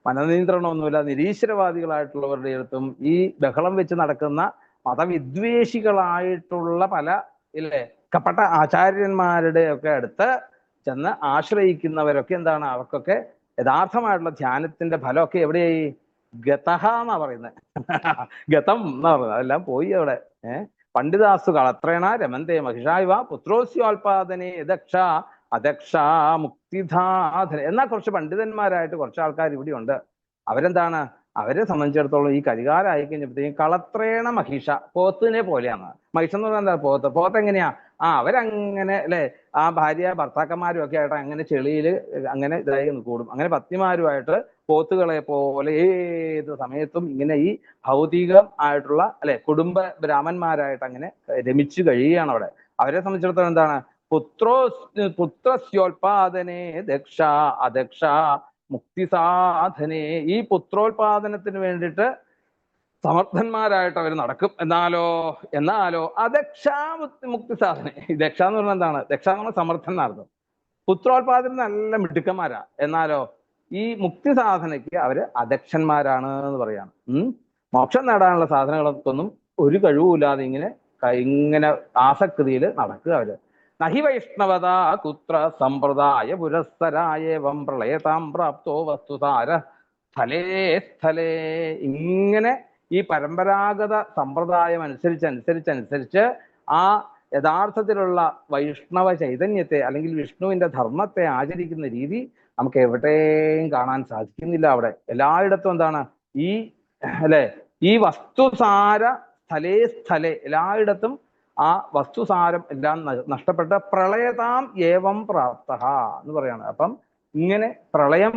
മനനിയന്ത്രണമൊന്നുമില്ല നിരീശ്വരവാദികളായിട്ടുള്ളവരുടെ അടുത്തും ഈ ബഹളം വെച്ച് നടക്കുന്ന മതവിദ്വേഷികളായിട്ടുള്ള പല ഇല്ലേ കപട ആചാര്യന്മാരുടെ ഒക്കെ അടുത്ത് ചെന്ന് ആശ്രയിക്കുന്നവരൊക്കെ എന്താണ്, അവർക്കൊക്കെ യഥാർത്ഥമായിട്ടുള്ള ധ്യാനത്തിന്റെ ഫലമൊക്കെ എവിടെയായി, ഗതഹ എന്നാ പറയുന്നത്. ഗതം എന്നാ പറയുന്നത്. അതെല്ലാം പോയി അവിടെ. പണ്ഡിതാസ്തു കളത്രേണ രമന്തേ മഹിഷായവ പുത്രോസ്യോൽപാദനെ ദക്ഷ അദക്ഷ മുക്തിധാധന. എന്നാൽ കുറച്ച് പണ്ഡിതന്മാരായിട്ട് കുറച്ച് ആൾക്കാർ ഇവിടെ ഉണ്ട്. അവരെന്താണ്, അവരെ സംബന്ധിച്ചിടത്തോളം ഈ കരികാലായി കഴിഞ്ഞപ്പോഴത്തേക്കും കളത്രേണ മഹിഷ, പോത്തിനെ പോലെയാണ്. മഹിഷ എന്ന് പറഞ്ഞാൽ എന്താ, പോത്ത്. പോത്ത് എങ്ങനെയാ, അവരങ്ങനെ അല്ലെ ആ ഭാര്യ ഭർത്താക്കന്മാരും ഒക്കെ ആയിട്ട് അങ്ങനെ ചെളിയിൽ അങ്ങനെ ഇതായി കൂടും. അങ്ങനെ പത്നിമാരുമായിട്ട് പോത്തുകളെ പോലെ ഏത് സമയത്തും ഇങ്ങനെ ഈ ഭൗതികം ആയിട്ടുള്ള അല്ലെ കുടുംബ ബ്രാഹ്മന്മാരായിട്ട് അങ്ങനെ രമിച്ചു കഴിയുകയാണ് അവിടെ. അവരെ സംബന്ധിച്ചിടത്തോളം എന്താണ്, പുത്രസ്യോൽപാദനെ ദക്ഷ അദക്ഷ മുക്തിസാധനെ. ഈ പുത്രോത്പാദനത്തിന് വേണ്ടിയിട്ട് സമർത്ഥന്മാരായിട്ട് അവർ നടക്കും. എന്നാലോ അദക്ഷാ മുക്തി സാധന. ഈ ദക്ഷ എന്ന് പറഞ്ഞാൽ എന്താണ്, ദക്ഷ എന്ന് പറഞ്ഞാൽ സമർത്ഥൻ എന്നായിരുന്നു. പുത്രോത്പാദനം നല്ല മിടുക്കന്മാരാ. എന്നാലോ ഈ മുക്തി സാധനയ്ക്ക് അവര് അദക്ഷന്മാരാണ് എന്ന് പറയാണ്. മോക്ഷം നേടാനുള്ള സാധനങ്ങൾക്കൊന്നും ഒരു കഴിവുമില്ലാതെ ഇങ്ങനെ ആസക്തിയിൽ നടക്കുക അവര്. നഹി വൈഷ്ണവത കുത്ര സമ്പ്രദായ പുരസ്സരായേവം പ്രളയതാം പ്രാപ്തോ വസ്തുതാര സ്ഥലേ. ഇങ്ങനെ ഈ പരമ്പരാഗത സമ്പ്രദായം അനുസരിച്ച് ആ യഥാർത്ഥത്തിലുള്ള വൈഷ്ണവ ചൈതന്യത്തെ അല്ലെങ്കിൽ വിഷ്ണുവിന്റെ ധർമ്മത്തെ ആചരിക്കുന്ന രീതി നമുക്ക് എവിടെയും കാണാൻ സാധിക്കുന്നില്ല. അവിടെ എല്ലായിടത്തും എന്താണ് ഈ അല്ലെ ഈ വസ്തുസാര സ്ഥലേ എല്ലായിടത്തും ആ വസ്തുസാരം എല്ലാം നഷ്ടപ്പെട്ട പ്രളയതാം ഏവം പ്രാപ്ത എന്ന് പറയാണ്. അപ്പം ഇങ്ങനെ പ്രളയം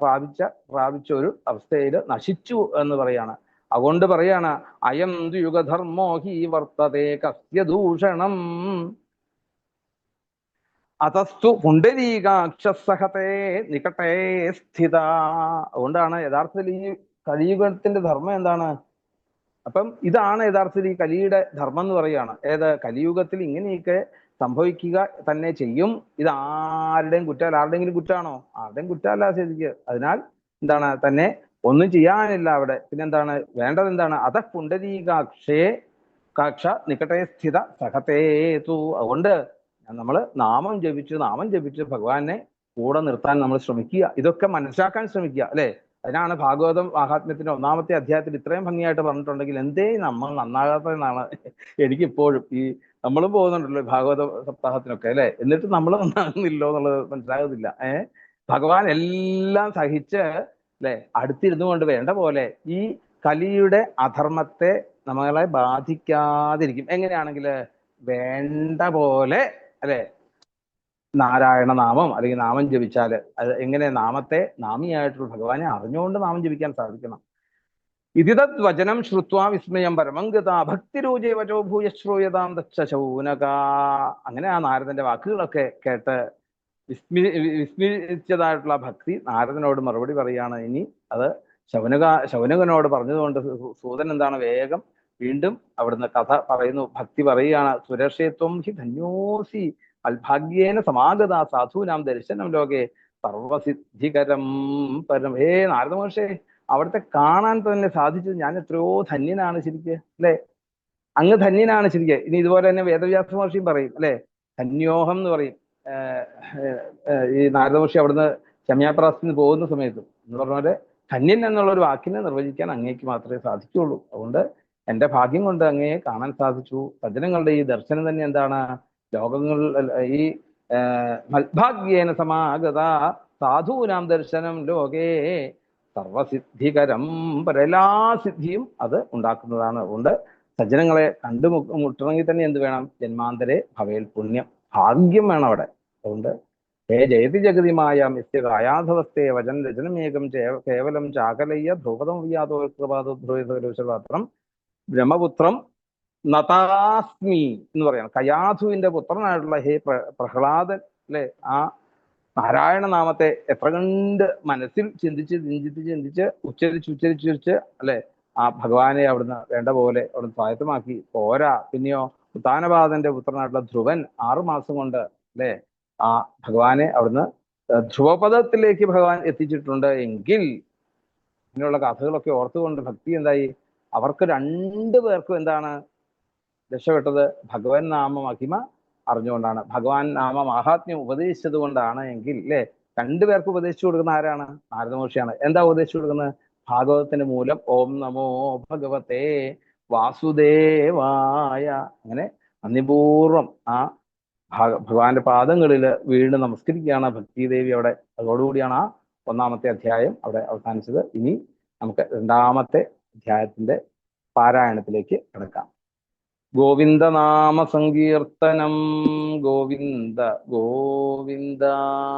പ്രാപിച്ച ഒരു അവസ്ഥയിൽ നശിച്ചു എന്ന് പറയാണ്. അതുകൊണ്ട് പറയാണ് അയം യുഗധർമ്മോ ഹി വർത്തതേ കസ്യ ദൂഷണം അതസ്തു പുണ്ടരീകാക്ഷസഹതേ നികടേ സ്ഥിത. അതുകൊണ്ടാണ് യഥാർത്ഥത്തിൽ ഈ കലിയുഗത്തിന്റെ ധർമ്മം എന്താണ്. അപ്പം ഇതാണ് യഥാർത്ഥത്തിൽ ഈ കലിയുടെ ധർമ്മം എന്ന് പറയുകയാണ്. കലിയുഗത്തിൽ ഇങ്ങനെയൊക്കെ സംഭവിക്കുക തന്നെ ചെയ്യും. ഇത് ആരുടെയും കുറ്റമല്ല. ആരുടെയെങ്കിലും കുറ്റമാണോ? ആരുടെയും കുറ്റമല്ല ശരിക്ക്. അതിനാൽ എന്താണ്, തന്നെ ഒന്നും ചെയ്യാനില്ല അവിടെ. പിന്നെന്താണ് വേണ്ടത്, എന്താണ് അത പുണ്ടരീകാക്ഷ നികടേ സ്ഥിത സഹതേതു. അതുകൊണ്ട് നമ്മൾ നാമം ജപിച്ച് ഭഗവാനെ കൂടെ നിർത്താൻ നമ്മൾ ശ്രമിക്കുക. ഇതൊക്കെ മനസ്സിലാക്കാൻ ശ്രമിക്കുക അല്ലെ. അതിനാണ് ഭാഗവതം മഹാത്മ്യത്തിന്റെ 1-ാമത്തെ അധ്യായത്തിൽ ഇത്രയും ഭംഗിയായിട്ട് പറഞ്ഞിട്ടുണ്ടെങ്കിൽ എന്തേ നമ്മൾ നന്നാകാത്തതെന്നാണ് എനിക്കിപ്പോഴും. ഈ നമ്മളും പോകുന്നുണ്ടല്ലോ ഭാഗവത സപ്താഹത്തിനൊക്കെ അല്ലെ, എന്നിട്ട് നമ്മൾ നന്നാകുന്നില്ലോ എന്നുള്ളത് മനസ്സിലാകുന്നില്ല. ഭഗവാൻ എല്ലാം സഹിച്ച് അല്ലെ അടുത്തിരുന്നു കൊണ്ട് വേണ്ട പോലെ ഈ കലിയുടെ അധർമ്മത്തെ നമ്മളെ ബാധിക്കാതിരിക്കും. എങ്ങനെയാണെങ്കിൽ വേണ്ട പോലെ അല്ലെ നാരായണ നാമം അല്ലെങ്കിൽ നാമം ജപിച്ചാല് അത് എങ്ങനെ, നാമത്തെ നാമിയായിട്ടുള്ള ഭഗവാനെ അറിഞ്ഞുകൊണ്ട് നാമം ജപിക്കാൻ സാധിക്കണം. ഇതിതത് വചനം ശ്രുത്വാ വിസ്മയം പരമംഗത ഭക്തിരൂജേ വചോ ഭൂയ ശ്രൂയതാം ദക്ഷശൗനക. അങ്ങനെ ആ നാരദന്റെ വാക്കുകളൊക്കെ കേട്ട് വിസ്മരിച്ചതായിട്ടുള്ള ഭക്തി നാരദനോട് മറുപടി പറയാണ്. ഇനി അത് ശൗനകനോട് പറഞ്ഞതുകൊണ്ട് സൂതൻ എന്താണ് വേഗം വീണ്ടും അവിടുന്ന് കഥ പറയുന്നു, ഭക്തി പറയുകയാണ്. സുരക്ഷേത്വം ഹി ധന്യോസി അൽഭാഗ്യേന സമാഗത സാധൂനാം ദർശനം ലോകെ സർവസിദ്ധികരം പരം. നാരദ മഹർഷേ, അവിടുത്തെ കാണാൻ തന്നെ സാധിച്ചത് ഞാൻ എത്രയോ ധന്യനാണ് ശരിക്ക് അല്ലെ. അങ്ങ് ധന്യനാണ് ശരിക്ക്. ഇനി ഇതുപോലെ തന്നെ വേദവ്യാസ മഹർഷിയും പറയും അല്ലെ, ധന്യോഹം എന്ന് പറയും. ഈ നാരദ മഹർഷി അവിടുന്ന് ശമ്യാപ്രാസത്തിന് പോകുന്ന സമയത്തും എന്ന് പറഞ്ഞ പോലെ ധന്യൻ എന്നുള്ള ഒരു വാക്കിനെ നിർവചിക്കാൻ അങ്ങേക്ക് മാത്രമേ സാധിക്കുള്ളൂ. അതുകൊണ്ട് എന്റെ ഭാഗ്യം കൊണ്ട് അങ്ങയെ കാണാൻ സാധിച്ചു. സജ്ജനങ്ങളുടെ ഈ ദർശനം തന്നെ എന്താണ്, ലോകങ്ങൾ ഈ മൽഭാഗ്യേന സമാഗത സാധൂനാം ദർശനം ലോകേ സർവസിദ്ധികരം പരലാ സിദ്ധിയും അത് ഉണ്ടാക്കുന്നതാണ്. അതുകൊണ്ട് സജ്ജനങ്ങളെ കണ്ടുമുട്ടണമെങ്കിൽ തന്നെ എന്ത് വേണം? ജന്മാന്തരെ ഭവേൽ പുണ്യം, ഭാഗ്യം വേണം അവിടെ. അതുകൊണ്ട് ഹേ ജയതി ജഗതിമായ മിസ്യ കായാധവസ്ഥയെ വചൻ രചനമേകം കേവലം ചാകലയ്യ ധ്രുപദം വ്യാതോ ധ്രുവപാത്രം ബ്രഹ്മപുത്രം നതാസ്മി എന്ന് പറയണം. കയാധുവിന്റെ പുത്രനായിട്ടുള്ള ഹേ പ്രഹ്ലാദൻ, അല്ലെ, ആ നാരായണ നാമത്തെ എത്ര കണ്ട് മനസ്സിൽ ചിന്തിച്ച് ഉച്ചരിച്ച് അല്ലെ, ആ ഭഗവാനെ അവിടുന്ന് വേണ്ട പോലെ അവിടുന്ന് സ്വായത്തമാക്കി. പോരാ, പിന്നെയോ ഉത്താനപാദന്റെ പുത്രനായിട്ടുള്ള ധ്രുവൻ 6 മാസം കൊണ്ട് അല്ലെ ആ ഭഗവാനെ അവിടുന്ന് ധ്രുവപദത്തിലേക്ക് ഭഗവാൻ എത്തിച്ചിട്ടുണ്ട്. എങ്കിൽ ഇങ്ങനെയുള്ള കഥകളൊക്കെ ഓർത്തുകൊണ്ട് ഭക്തി എന്തായി? അവർക്ക് 2 പേർക്കും എന്താണ് രക്ഷപ്പെട്ടത്? ഭഗവൻ നാമ മഹിമ അറിഞ്ഞുകൊണ്ടാണ്, ഭഗവാൻ നാമ മാഹാത്മ്യം ഉപദേശിച്ചത് കൊണ്ടാണ്. എങ്കിൽ അല്ലെ, 2 പേർക്ക് ഉപദേശിച്ചു കൊടുക്കുന്ന ആരാണ്? നാരദ മഹർഷിയാണ്. എന്താ ഉപദേശിച്ചു കൊടുക്കുന്നത്? ഭാഗവതത്തിന്റെ മൂലം ഓം നമോ ഭഗവതേ വാസുദേവായ. അങ്ങനെ നന്ദിപൂർവം ആ ഭഗവാന്റെ പാദങ്ങളിൽ വീണ്ടും നമസ്കരിക്കുകയാണ് ഭക്തിദേവി അവിടെ. അതോടുകൂടിയാണ് ആ 1-ാമത്തെ അധ്യായം അവിടെ അവസാനിച്ചത്. ഇനി നമുക്ക് 2-ാമത്തെ അധ്യായത്തിന്റെ പാരായണത്തിലേക്ക് കിടക്കാം. ഗോവിന്ദ നാമ സങ്കീർത്തനം. ഗോവിന്ദ ഗോവിന്ദ.